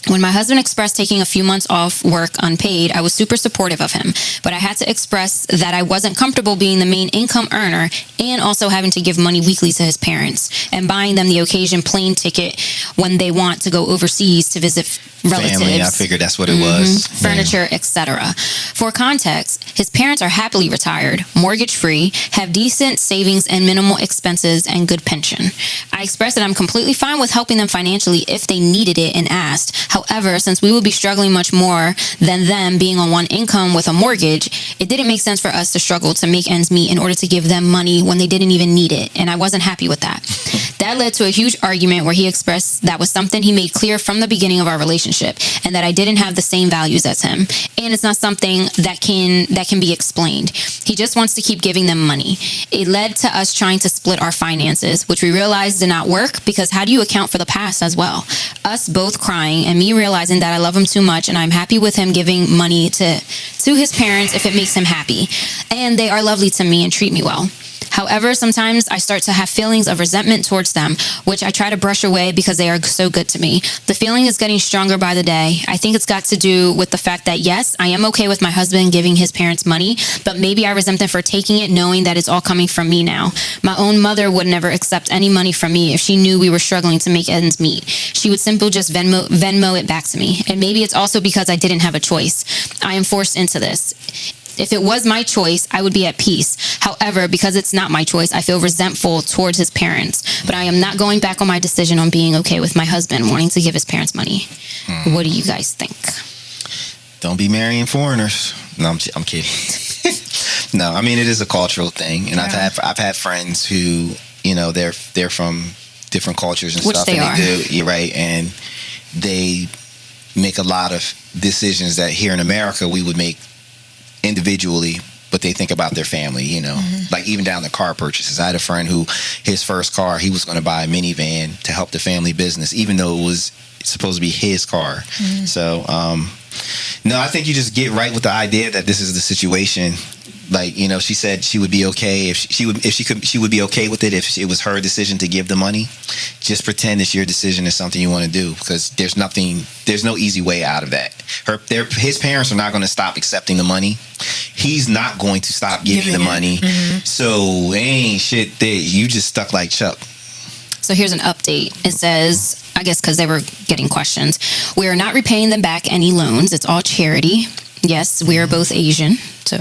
When my husband expressed taking a few months off work unpaid, I was super supportive of him, but I had to express that I wasn't comfortable being the main income earner and also having to give money weekly to his parents and buying them the occasion plane ticket when they want to go overseas to visit relatives. Family, I figured that's what it was. Furniture, etc. For context, his parents are happily retired, mortgage-free, have decent savings and minimal expenses and good pension. I expressed that I'm completely fine with helping them financially if they needed it and asked. However, since we would be struggling much more than them being on one income with a mortgage, it didn't make sense for us to struggle to make ends meet in order to give them money when they didn't even need it, and I wasn't happy with that. That led to a huge argument where he expressed that was something he made clear from the beginning of our relationship, and that I didn't have the same values as him, and it's not something that can be explained. He just wants to keep giving them money. It led to us trying to split our finances, which we realized did not work, because how do you account for the past as well? Us both crying and me realizing that I love him too much, and I'm happy with him giving money to his parents if it makes him happy, and they are lovely to me and treat me well. However, sometimes I start to have feelings of resentment towards them, which I try to brush away because they are so good to me. The feeling is getting stronger by the day. I think it's got to do with the fact that, yes, I am okay with my husband giving his parents money, but maybe I resent them for taking it knowing that it's all coming from me now. My own mother would never accept any money from me if she knew we were struggling to make ends meet. She would simply just Venmo it back to me. And maybe it's also because I didn't have a choice. I am forced into this. If it was my choice, I would be at peace. However, because it's not my choice, I feel resentful towards his parents. But I am not going back on my decision on being okay with my husband wanting to give his parents money. What do you guys think? Don't be marrying foreigners. No, I'm kidding. No, I mean, it is a cultural thing, and yeah. I've had friends who, you know, they're from different cultures and which stuff. They and are. They do, you're right, and they make a lot of decisions that here in America we would make individually, but they think about their family, you know, like even down to car purchases. I had a friend who his first car, he was going to buy a minivan to help the family business, even though it was supposed to be his car. So, no, I think you just get right with the idea that this is the situation. Like, you know, she said she would be okay she would be okay with it if it was her decision to give the money. Just pretend it's your decision, is something you want to do, because there's no easy way out of that. His parents are not going to stop accepting the money. He's not going to stop giving the money. So ain't shit there. You just stuck like Chuck. So here's an update. It says, I guess because they were getting questions, we are not repaying them back any loans. It's all charity. Yes, we are both Asian. So,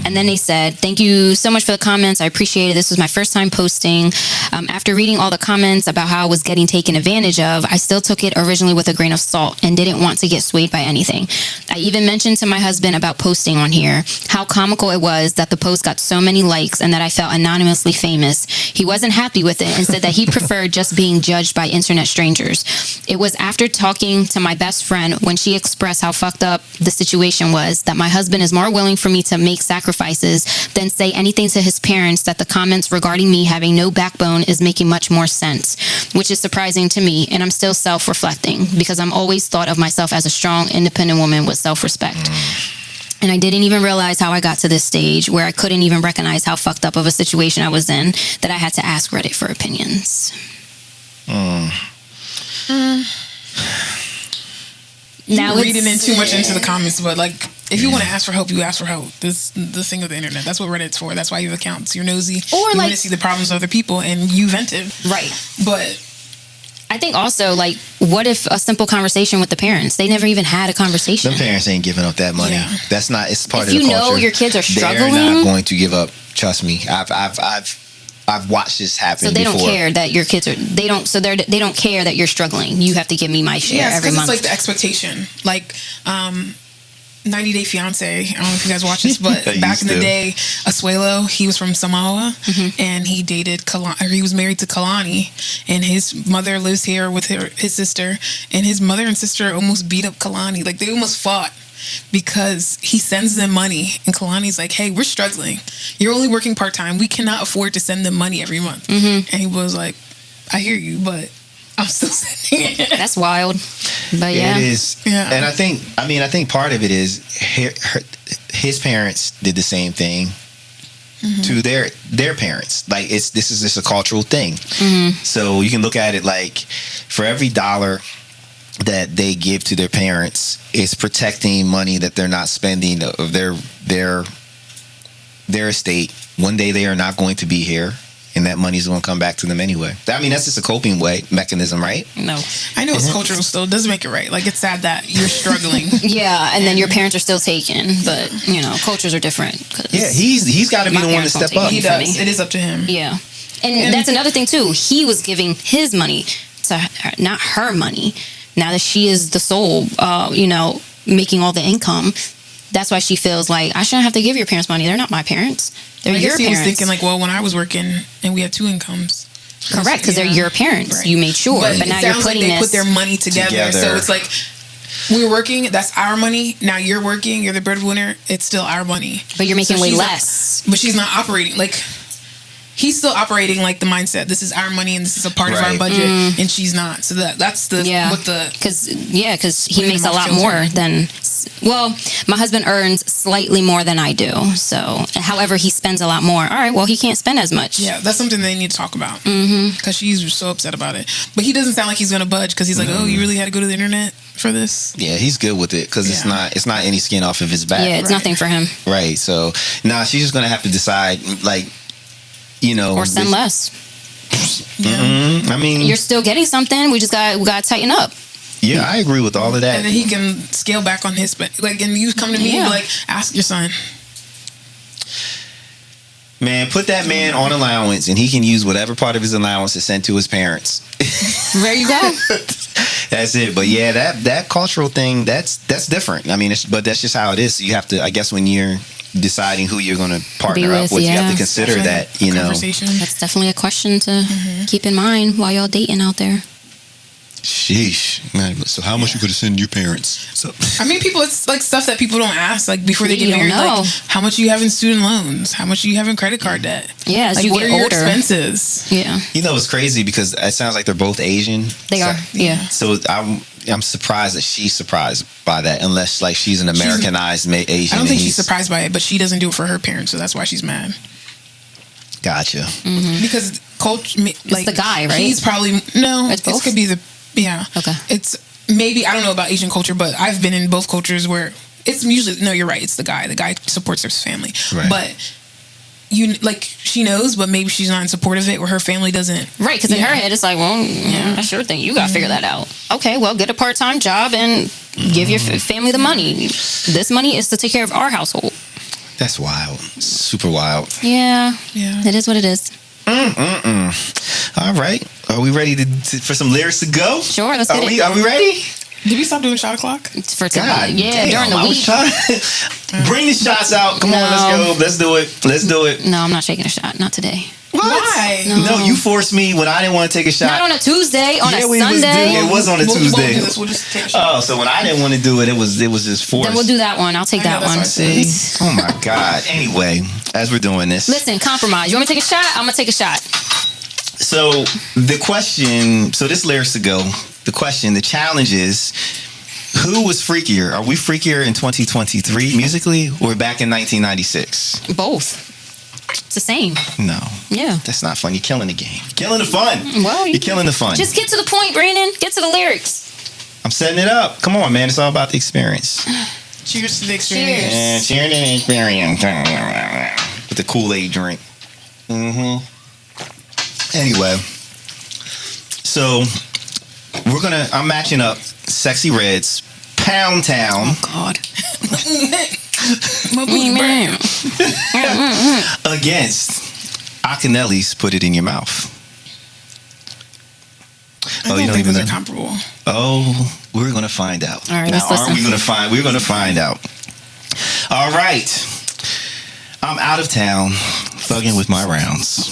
and then they said, thank you so much for the comments. I appreciate it. This was my first time posting. After reading all the comments about how I was getting taken advantage of, I still took it originally with a grain of salt and didn't want to get swayed by anything. I even mentioned to my husband about posting on here how comical it was that the post got so many likes and that I felt anonymously famous. He wasn't happy with it and said that he preferred just being judged by internet strangers. It was after talking to my best friend when she expressed how fucked up the situation was, that my husband is more willing for me to make sacrifices than say anything to his parents, that the comments regarding me having no backbone is making much more sense, which is surprising to me. And I'm still self-reflecting because I'm always thought of myself as a strong, independent woman with self-respect. And I didn't even realize how I got to this stage where I couldn't even recognize how fucked up of a situation I was in, that I had to ask Reddit for opinions. Now reading in too much into the comments, but like, If you want to ask for help, you ask for help. This the thing of the internet. That's what Reddit's for. That's why you have accounts. You're nosy. Or you like want to see the problems of other people, and you vent it. right. But I think also, like, what if a simple conversation with the parents? They never even had a conversation. Them parents ain't giving up that money. Yeah. That's not. It's part If of the you culture. know your kids are struggling, they're not going to give up. Trust me. I've watched this happen. so they before. don't care that your kids are. They don't. So they don't care that you're struggling. You have to give me my share every month. It's like the expectation. Like 90 Day Fiance. I don't know if you guys watch this, but back in the day, Asuelo, he was from Samoa, and he dated he was married to Kalani, and his mother lives here with his sister, and his mother and sister almost beat up Kalani. Like, they almost fought because he sends them money, and Kalani's like, hey, we're struggling. You're only working part-time. We cannot afford to send them money every month. And he was like, I hear you, but I'm still sending it. That's wild. But yeah. It is. Yeah. And I think part of it is his parents did the same thing to their parents. Like, this is just a cultural thing. So you can look at it like, for every dollar that they give to their parents, it's protecting money that they're not spending of their estate. One day they are not going to be here, and that money's going to come back to them anyway. I mean, that's just a coping mechanism, right? No. I know it's cultural still. It doesn't make it right. Like, it's sad that you're struggling. Yeah, and then your parents are still taken, but cultures are different. Yeah, he's got to be the one to step up. He does. It is up to him. Yeah, and that's another thing too. He was giving his money to her, not her money. Now that she is the sole, making all the income, that's why she feels like, I shouldn't have to give your parents money. They're not my parents. They're your parents. He was thinking like, well, when I was working and we had two incomes. Correct, because they're your parents. Right. You made sure, but now you're putting they put their money together. So it's like, we're working, that's our money. Now you're working, you're the breadwinner, it's still our money. But you're making way less. But she's not operating like. He's still operating like the mindset. This is our money and this is a part of our budget, and she's not. So that's the because he makes a lot more than. Well, my husband earns slightly more than I do. So, however, he spends a lot more. All right, well, he can't spend as much. Yeah, that's something they need to talk about because she's so upset about it. But he doesn't sound like he's gonna budge because he's like, oh, you really had to go to the internet for this? Yeah, he's good with it because it's not any skin off of his back. Yeah, it's nothing for him. Right. So now she's just gonna have to decide, like. Or send less. I mean, you're still getting something. We got to tighten up. Yeah, I agree with all of that. And then he can scale back on his spend. Like, and you come to me and be like, ask your son. Man, put that man on allowance, and he can use whatever part of his allowance to send to his parents. There you go. That's it. But yeah, that cultural thing, that's different. I mean, but that's just how it is. You have to, I guess, when you're deciding who you're going to partner up with, you have to consider that, That's definitely a question to keep in mind while y'all dating out there. Sheesh, man. So how much you could send your parents? So I mean, it's like stuff that people don't ask, like before they get married. Like, how much you have in student loans? How much you have in credit card debt? Yeah, like, what are your expenses? Yeah, it's crazy because it sounds like they're both Asian. They are. Yeah. So I'm surprised that she's surprised by that, unless like she's an Americanized Asian. I don't think she's surprised by it, but she doesn't do it for her parents, so that's why she's mad. Gotcha. Because culture, like, it's the guy, right? He's probably it could be the. Yeah. Okay. It's maybe, I don't know about Asian culture, but I've been in both cultures where it's usually, no, you're right. It's the guy. The guy supports his family. Right. But she knows, but maybe she's not in support of it, where her family doesn't. Right. Because in her head, it's like, well, that's your thing. You got to figure that out. Okay. Well, get a part-time job and give your family the money. This money is to take care of our household. That's wild. Super wild. Yeah. Yeah. It is what it is. All right. Are we ready for some lyrics to go? Sure, let's get it. Are we ready? Did we stop doing shot o'clock? For God, during the week. Bring the shots out. Come on, let's go. Let's do it. No, I'm not taking a shot. Not today. What? Why? No, you forced me when I didn't want to take a shot. Not on a Tuesday, on a Sunday. It was on a Tuesday. We'll just take a shot. Oh, so when I didn't want to do it, it was just forced. Then we'll do that one. I'll take that one. See? Oh my God. Anyway, as we're doing this. Listen, compromise. You want me to take a shot? I'm going to take a shot. So the question, this lyrics to go. The challenge is, who was freakier? Are we freakier in 2023 musically or back in 1996? Both. It's the same. No. Yeah. That's not fun. You're killing the game. You're killing the fun. Well, you're killing the fun. Just get to the point, Brandon. Get to the lyrics. I'm setting it up. Come on, man. It's all about the experience. Cheers to the experience. Yeah, cheers to the experience. With the Kool-Aid drink. Anyway, so I'm matching up Sexy Red's Pound Town. Oh God. Against Akinelli's Put It in Your Mouth. I don't think those are comparable. Oh, we're gonna find out. All right, now, let's listen. We're gonna find out. All right, I'm out of town, thugging with my rounds.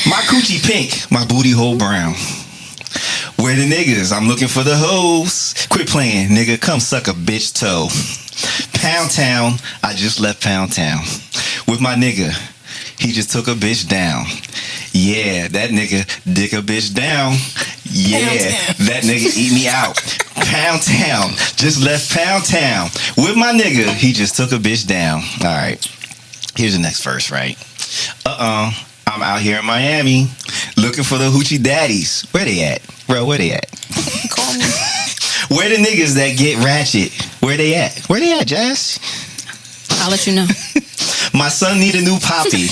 My coochie pink, my booty hole brown. Where the niggas? I'm looking for the hoes. Quit playing, nigga. Come suck a bitch toe. Pound Town. I just left Pound Town with my nigga. He just took a bitch down. Yeah, that nigga dick a bitch down. Yeah, that nigga eat me out. Pound Town. Just left Pound Town with my nigga. He just took a bitch down. All right. Here's the next verse, right? I'm out here in Miami looking for the hoochie daddies. Where they at? Bro, where they at? Call me. Where the niggas that get ratchet? Where they at? Where they at, Jazz? I'll let you know. My son need a new poppy.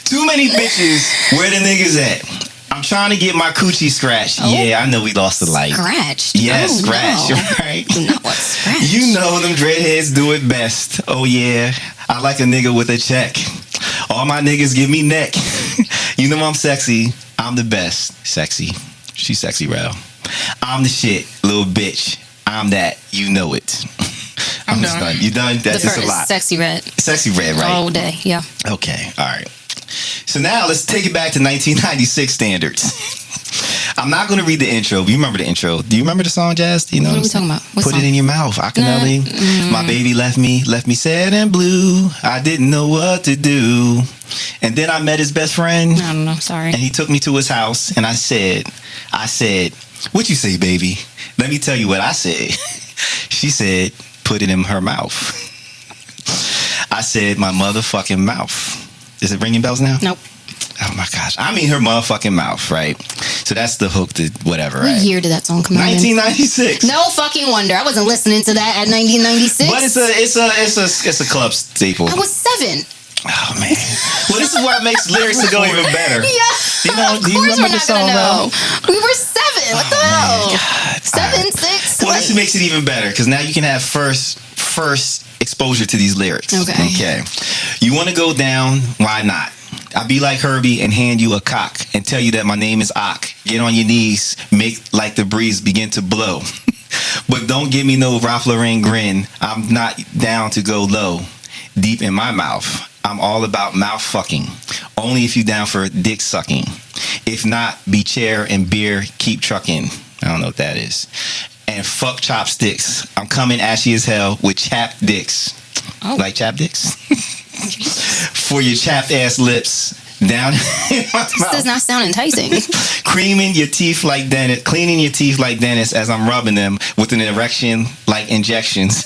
Too many bitches. Where the niggas at? I'm trying to get my coochie scratched. Oh. Yeah, I know we lost the light. Scratched? Yes, Oh, scratched. no. Right? Do not want scratch. You know them dreadheads do it best. Oh yeah, I like a nigga with a check. All my niggas give me neck. You know I'm sexy. I'm the best. Sexy. She's sexy, Rell. I'm the shit, little bitch. I'm that. You know it. I'm just done. You done? That's The just a first, lot. Sexy Red. Sexy Red, right? All day, yeah. Okay, all right. So now let's take it back to 1996 standards. I'm not going to read the intro. You remember the intro? Do you remember the song, Jazz? Do you know What are we I'm saying? talking about? What Put song? it in your mouth. Akinelli. My baby left me sad and blue. I didn't know what to do. And then I met his best friend. I don't know. Sorry. And he took me to his house. And I said, what you say, baby? Let me tell you what I said. She said, put it in her mouth. I said, my motherfucking mouth. Is it ringing bells now? Nope. Oh my gosh. I mean her motherfucking mouth, right? So that's the hook to whatever, What right? year did that song come out in? 1996. No fucking wonder. I wasn't listening to that at 1996. But it's a club staple. I was 7. Oh man. Well, this is what makes lyrics to go even better. Yeah. You know, Of do you course remember we're the not gonna song, know. Rell? We were 7. What the hell? God. 7, 6. Well, this makes it even better because now you can have first exposure to these lyrics. Okay. You want to go down? Why not? I'll be like Herbie and hand you a cock and tell you that my name is Ock. Get on your knees, make like the breeze begin to blow. But don't give me no Ralph Lauren grin. I'm not down to go low. Deep in my mouth. I'm all about mouth fucking. Only if you down for dick sucking. If not, be chair and beer, keep trucking. I don't know what that is. And fuck chopsticks. I'm coming ashy as hell with chapped dicks. Oh. Like chapped dicks? For your chapped ass lips. Down in my This mouth. does not sound enticing. Cleaning your teeth like Dennis as I'm rubbing them with an erection like injections.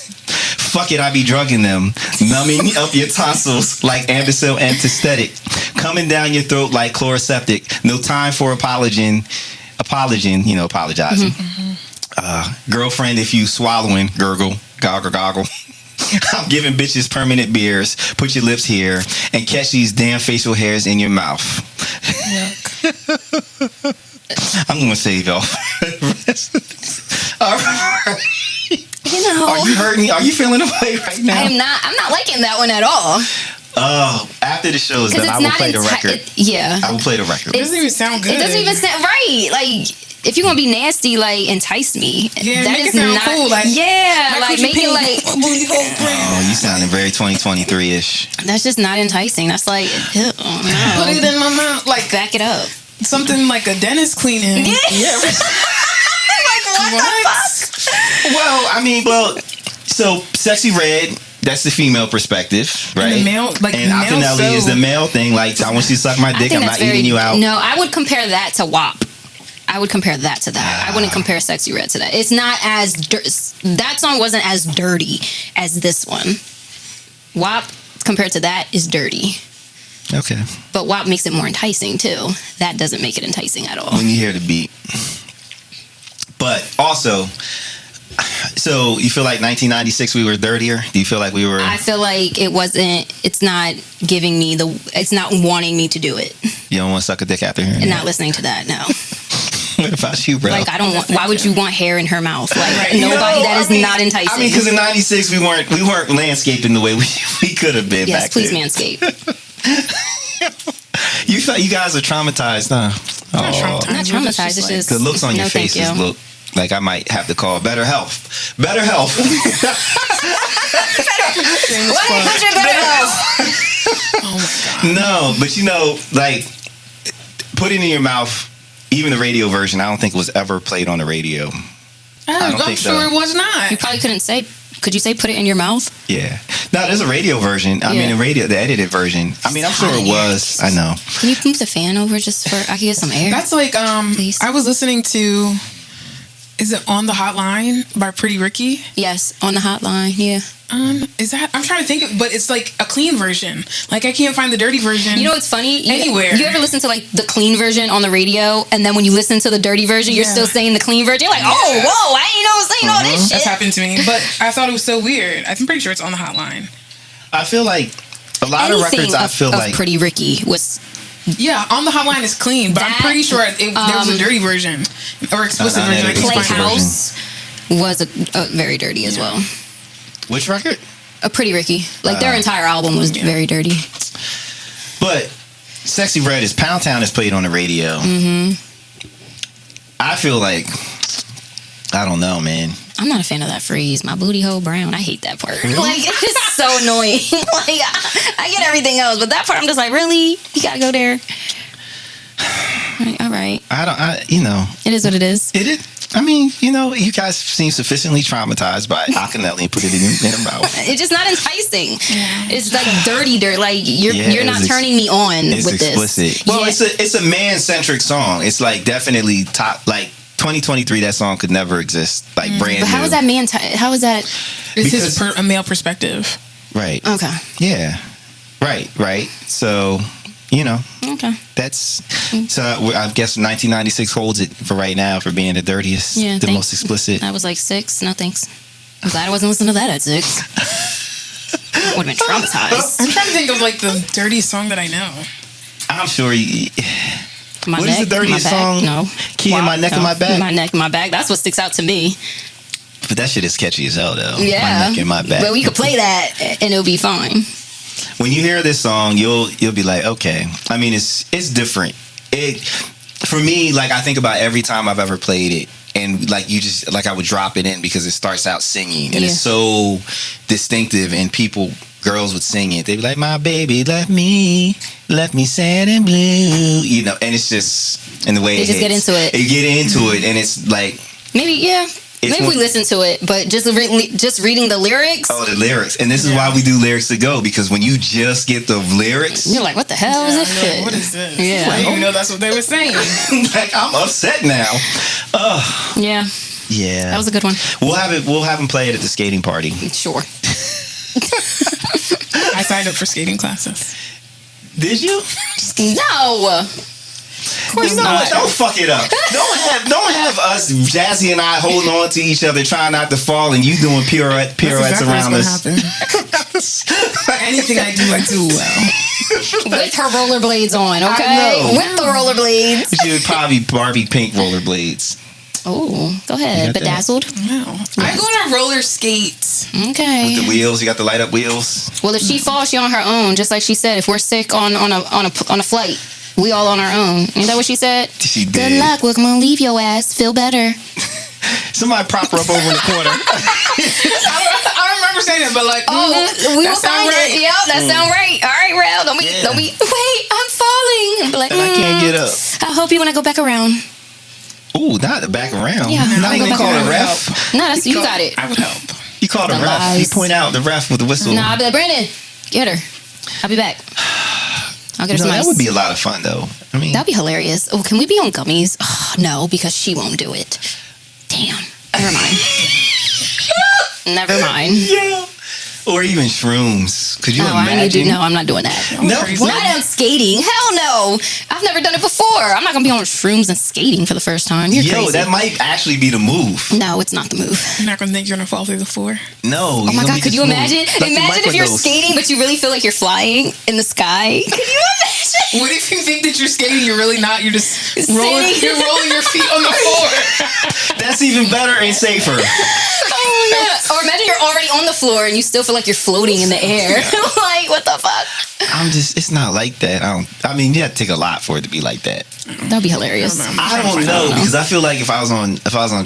Fuck it, I be drugging them. Numbing up your tonsils like Ambicil antisthetic. Coming down your throat like chloroseptic. No time for apologizing, apologizing. Girlfriend, if you swallowing, gurgle, goggle. I'm giving bitches permanent beers. Put your lips here and catch these damn facial hairs in your mouth. I'm gonna save y'all. All right. You know, Are you hurting? Are you feeling away right now? I'm not liking that one at all. Oh, after the show is Because done, I it's will not play the record. Yeah. I will play the record. It doesn't even sound good. It doesn't even sound right. Like, if you're gonna be nasty, like entice me. Yeah, that make is it sound not cool. Like, like make it like Oh, you sounding very 2023-ish. that's just not enticing. That's like ew, no. put it in my mouth. Like Back it up. something like a dentist cleaning. Yeah. Like what the fuck? So Sexy Red, that's the female perspective, right? And the male, like and male Akinelli is show. the male thing. Like, I want you to suck my I dick. think I'm that's not eating you out. No, I would compare that to WAP. I would compare that to that. I wouldn't compare Sexy Red to that. It's not as that song wasn't as dirty as this one. WAP compared to that is dirty. Okay. But WAP makes it more enticing too. That doesn't make it enticing at all. When you hear the beat. But also, so you feel like 1996 we were dirtier? Do you feel like we were? I feel like it's not giving me it's not wanting me to do it. You don't want to suck a dick after hearing And that? not listening to that, no. What about you, bro? Like, I don't want, why would you want hair in her mouth? Like, nobody, that is not enticing. I mean, because in 96 we weren't landscaping the way we could have been yes, back please then. manscape. You felt you guys are traumatized, huh? Not traumatized. Not traumatized, it's just... The looks on your no, thank faces you. look like I might have to call Better Health. Better Health. What's your better health? Oh my god. No, but you know, like, put it in your mouth. Even the radio version, I don't think was ever played on the radio. I'm think sure so. it was not. You probably couldn't say... Could you say put it in your mouth? Yeah. No, there's a radio version. I mean, the edited version. I mean, I'm sure it was. I know. Can you move the fan over just for... I can get some air? That's like, Please. I was listening to, is it On the Hotline by Pretty Ricky? Yes, on the hotline, yeah. Is that, I'm trying to think of, but it's like a clean version. Like, I can't find the dirty version. You know what's funny? Anywhere. You ever listen to like the clean version on the radio, and then when you listen to the dirty version, you're still saying the clean version? You're like, oh, whoa, I ain't know saying all this shit. That's happened to me, but I thought it was so weird. I'm pretty sure it's On the Hotline. I feel like a lot of records, I feel like... Pretty Ricky was... Yeah, On the Hotline is clean, but I'm pretty sure there was a dirty version or explicit I version. I can't find it. Playhouse was a very dirty as well. Which record? A Pretty Ricky. Like, their entire album was very dirty. But Sexy Red is Pound Town is played on the radio. Mm-hmm. I feel like, I don't know, man. I'm not a fan of that phrase. My booty hole brown. I hate that part. Like, it's just so annoying. Like, I get everything else, but that part, I'm just like, really? You gotta go there? Like, all right. It is what it is. It is. I mean, you guys seem sufficiently traumatized by accidentally and put it in her mouth. It's just not enticing. It's like dirty. Like, you're not turning me on it's with explicit. this. Well, it's a man-centric song. It's like definitely top, like 2023, that song could never exist. Like brand But how new. is that man? How is that? It's a male perspective. Right. Okay. Yeah. Right. So, Okay. that's so. I guess 1996 holds it for right now for being the dirtiest, the most explicit. I was like 6. No thanks. I'm glad I wasn't listening to that at 6. Would have been traumatized. I'm trying to think of like the dirtiest song that I know. I'm sure. My What neck, is the dirtiest my back, song? No. Key in my neck and my back. My neck and my back. That's what sticks out to me. But that shit is catchy as hell, though. Yeah. My neck and my back. But we could play that and it'll be fine. When you hear this song, you'll be like, okay. I mean, it's different. For me, like, I think about every time I've ever played it, and like I would drop it in because it starts out singing, and it's so distinctive, and girls would sing it. They'd be like, my baby left me sad and blue, and it's just, and the way They just get into it. They get into it, and it's like, Maybe we listen to it, but just reading the lyrics. Oh, the lyrics. And this is why we do lyrics to go, because when you just get the lyrics, You're like, what the hell is this shit? What is this? Yeah. I didn't even know that's what they were saying. like, I'm upset now. Yeah. Yeah. That was a good one. We'll have him play it at the skating party. Sure. I signed up for skating classes. Did you? No. Of course You know what? Don't fuck it up. Don't have us, Jazzy and I, holding on to each other, trying not to fall, and you doing pirouettes around us. Anything I do well. With her rollerblades on, I okay? know. With the rollerblades. You would probably Barbie pink rollerblades. Oh, go ahead. You got that? Bedazzled. No. I go on roller skates. Okay. With the wheels, you got the light up wheels. Well, if she falls, she on her own. Just like she said, if we're sick on a flight, we all on our own. Ain't that what she said? She did. Good luck. We're gonna leave your ass. Feel better. Somebody prop her up over in the corner. I don't remember saying it, but like, We will find right. it. Yeah, that sound right. All right, Rell. Don't be. Wait, I'm falling. And be like, And I can't get up. I'll help you when I go back around. Ooh, not the back around. Yeah, Not I'll go even back call around. a ref. No, you got it. I would help. You called a The ref. lies. You point out the ref with the whistle. Nah, I'll be like, Brandon, get her. I'll be back. I'll get her some that ice. would be a lot of fun, though. I mean, That'd be hilarious. Oh, can we be on gummies? Oh, no, because she won't do it. Damn. Never mind. Never mind. yeah. Or even shrooms. Could you No, I need to. imagine? No, I'm not doing that. No, what? Not on skating. Hell no. I've never done it before. I'm not gonna be on shrooms and skating for the first time. You're Yo, crazy. that might actually be the move. No, it's not the move. You're not gonna think you're gonna fall through the floor. No. Oh my god, could you imagine? Imagine if you're skating, but you really feel like you're flying in the sky. Could you imagine? What if you think that you're skating? You're really not. You're just Sitting. You're rolling your feet on the floor. That's even better and safer. Oh my god. Or imagine you're already on the floor and you still feel like you're floating in the air. Like, what the fuck? It's not like that. I mean, you have to take a lot for it to be like that. That'd be hilarious. I don't know because I feel like if I was on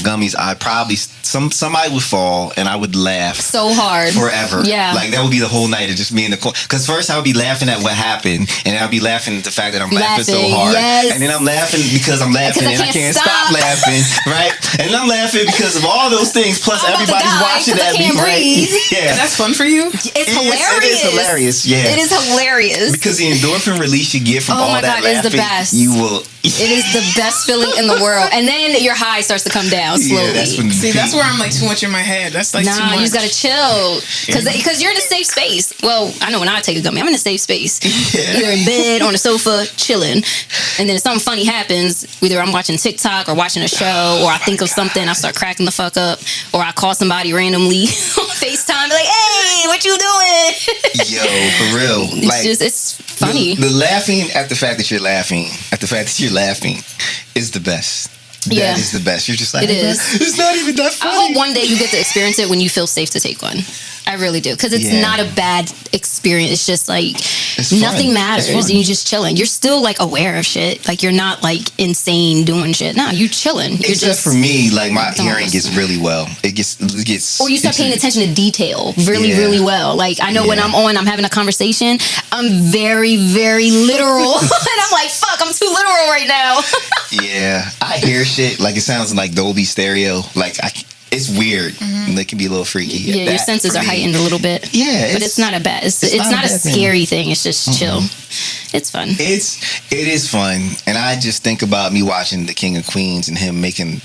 gummies, I probably somebody would fall and I would laugh So hard. forever. Yeah. Like that would be the whole night of just me in the corner. Because first I would be laughing at what happened, and I'd be laughing at the fact that I'm laughing so Laughing, hard, yes. and then I'm laughing because I'm laughing Because I and I can't can't stop stop. laughing, right? And I'm laughing because of all those things. Plus I'm about to everybody's die watching 'cause I at me, can't right? breathe. Yeah. That's fun for you. It's hilarious. It is hilarious. Yeah. It is hilarious. Because the endorphin release you get from Oh all my that God, it's the laughing, best. you will. It is the best feeling in the world. And then your high starts to come down slowly. Yeah, that's when See, that's where I'm like too much in my head. That's like too Nah, much. you just gotta chill. Because you're in a safe space. Well, I know when I take a gummy, I'm in a safe space. Yeah. Either in bed, on the sofa, chilling. And then if something funny happens, either I'm watching TikTok or watching a show, or I think of something, I start cracking the fuck up, or I call somebody randomly on FaceTime, like, hey, what you doing? Yo, for real. It's funny. The laughing at the fact that you're laughing, is the best. Yeah. That is the best. You're just like, It is. It's not even that I funny. hope one day you get to experience it when you feel safe to take one. I really do. Because it's Yeah. not a bad experience. It's just like It's fun. nothing matters. It's fun. And you're just chilling. You're still like aware of shit. Like you're not like insane doing shit. No, you chilling. You're Except just for me, like my Don't hearing gets listen. really well. It gets. or you start paying attention to detail really, Yeah. really well. Like I know when Yeah. I'm having a conversation, I'm very, very literal. And I'm like, fuck, I'm too literal right now. Yeah, I hear shit like it sounds like Dolby Stereo. Like it's weird. It can be a little freaky. Yeah, your That, senses for are me, heightened a little bit. Yeah, But it's not a bad. It's not not a bad thing. scary thing. It's just chill. It's fun. It is fun, and I just think about me watching The King of Queens and him making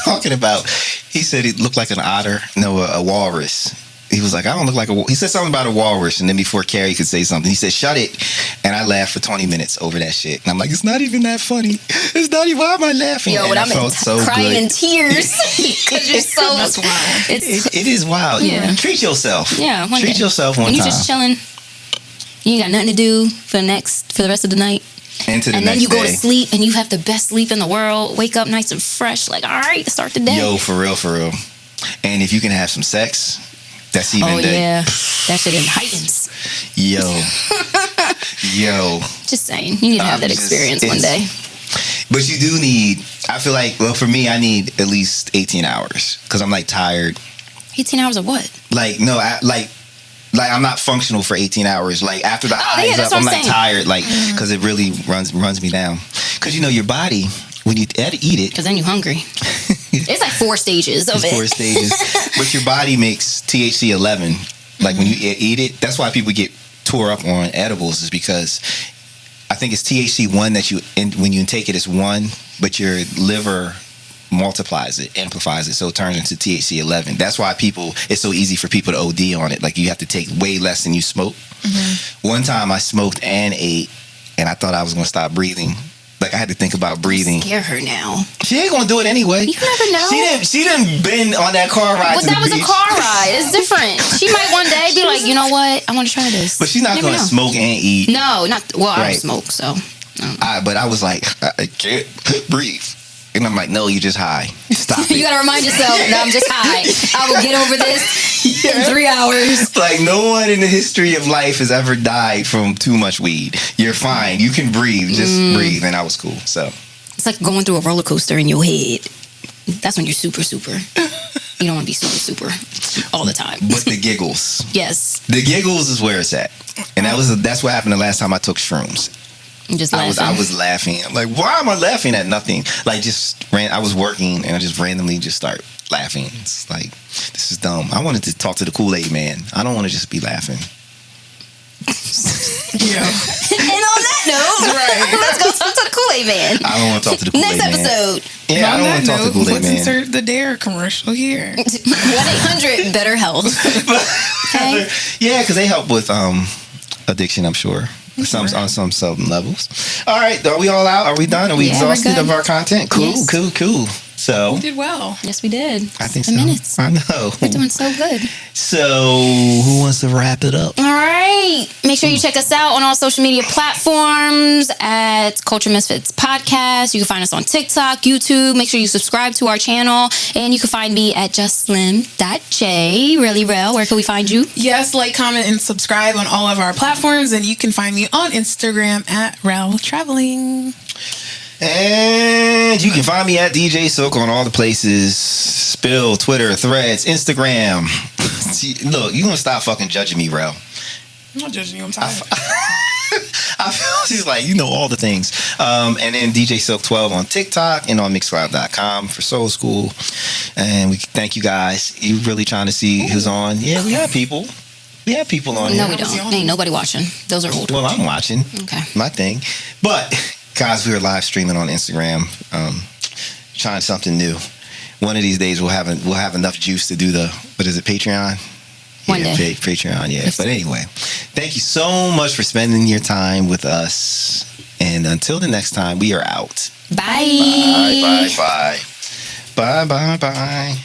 talking about. He said it looked like an otter, no, a walrus. He was like, I don't look like a. He said something about a walrus, and then before Carrie could say something, he said, "Shut it," and I laughed for 20 minutes over that shit. And I'm like, it's not even that funny. It's not even. Why am I laughing? Yo, and but I I'm felt so crying good. in tears because you're so. That's wild. It's It is wild. Yeah. Treat yourself. yeah. One Treat day. yourself one when you time. just chilling. You ain't got nothing to do for the rest of the night. Into the And next then you go day. to sleep and you have the best sleep in the world. Wake up nice and fresh. Like, all right, start the day. Yo, for real, for real. And if you can have some sex, that's even oh better. yeah, that shit heightens. Yo. Yo. Just saying, you need to have that experience one day. But you do need, I feel like, well, for me, I need at least 18 hours because I'm like tired. 18 hours of what? Like, no, like I'm not functional for 18 hours. Like after the yeah, highs that's up, what I'm I'm like saying. tired, like, because it really runs me down. Because you know, your body, when you eat it, Because then you're hungry. It's like 4 stages of it's it. 4 stages. But your body makes THC 11. Like when you eat it, that's why people get tore up on edibles, is because I think it's THC 1 that when you take it, it's 1, but your liver multiplies it, amplifies it, so it turns into THC 11. That's why it's so easy for people to OD on it. Like you have to take way less than you smoke. One time I smoked and ate, and I thought I was going to stop breathing. Like I had to think about breathing. Scare her now. She ain't gonna do it anyway. You never know. She didn't been on that car ride. But to that the was beach. a car ride. It's different. She might one day be like, you know what? I want to try this. But she's not You never gonna know. smoke and eat. No, not well. I Right. don't smoke, so But I was like, I can't breathe. And I'm like, no, you just high. Stop you it. gotta remind yourself. No, I'm just high. I will get over this in 3 hours. Like no one in the history of life has ever died from too much weed. You're fine. You can breathe. Just breathe. And I was cool. So It's like going through a roller coaster in your head. That's when you're super. You don't want to be super all the time. but the giggles. Yes, The giggles is where it's at. And that's what happened the last time I took shrooms. I'm just I laughing. was laughing. I'm like, why am I laughing at nothing? Like I was working and I just randomly just start laughing. It's like, this is dumb. I wanted to talk to the Kool-Aid man. I don't want to just be laughing. Yeah. And on that note, Right. let's go talk to the Kool-Aid Kool-Aid Man. I don't want to talk to the Kool-Aid Next Man. episode. Yeah, I On don't that want to talk to the note, Kool-Aid let's Man. insert the Dare commercial here. 1-800 Better Health. Okay. Yeah, because they help with addiction, I'm sure. On some levels. All right, are we all out? Are we done? Are we Yeah, we're exhausted good. of our content? Cool, Yes. cool. So We did well. Yes, we did. I think 7 so. minutes. I know. We're doing so good. So who wants to wrap it up? All right. Make sure you check us out on all social media platforms at Cultured Misfits Podcast. You can find us on TikTok, YouTube. Make sure you subscribe to our channel. And you can find me at justslim.j. Really, Rell, where can we find you? Yes, like, comment, and subscribe on all of our platforms. And you can find me on Instagram at Rell Traveling. And you can find me at DJ Silk on all the places. Spill, Twitter, Threads, Instagram. See, look, you gonna stop fucking judging me, Rell. I'm not judging you. I'm tired. I feel she's like, you know all the things. And then DJ Silk 12 on TikTok and on Mixcloud.com for Soul School. And we thank you guys. You really trying to see who's on? Yeah, we have people. We have people on No, here. we don't. Ain't nobody watching. Those are old. Well, I'm watching. Okay. My thing. But guys, we are live streaming on Instagram, trying something new. One of these days we'll have enough juice to do the, what is it, Patreon? One day. Patreon, yeah. But anyway, thank you so much for spending your time with us. And until the next time, we are out. Bye. Bye. Bye.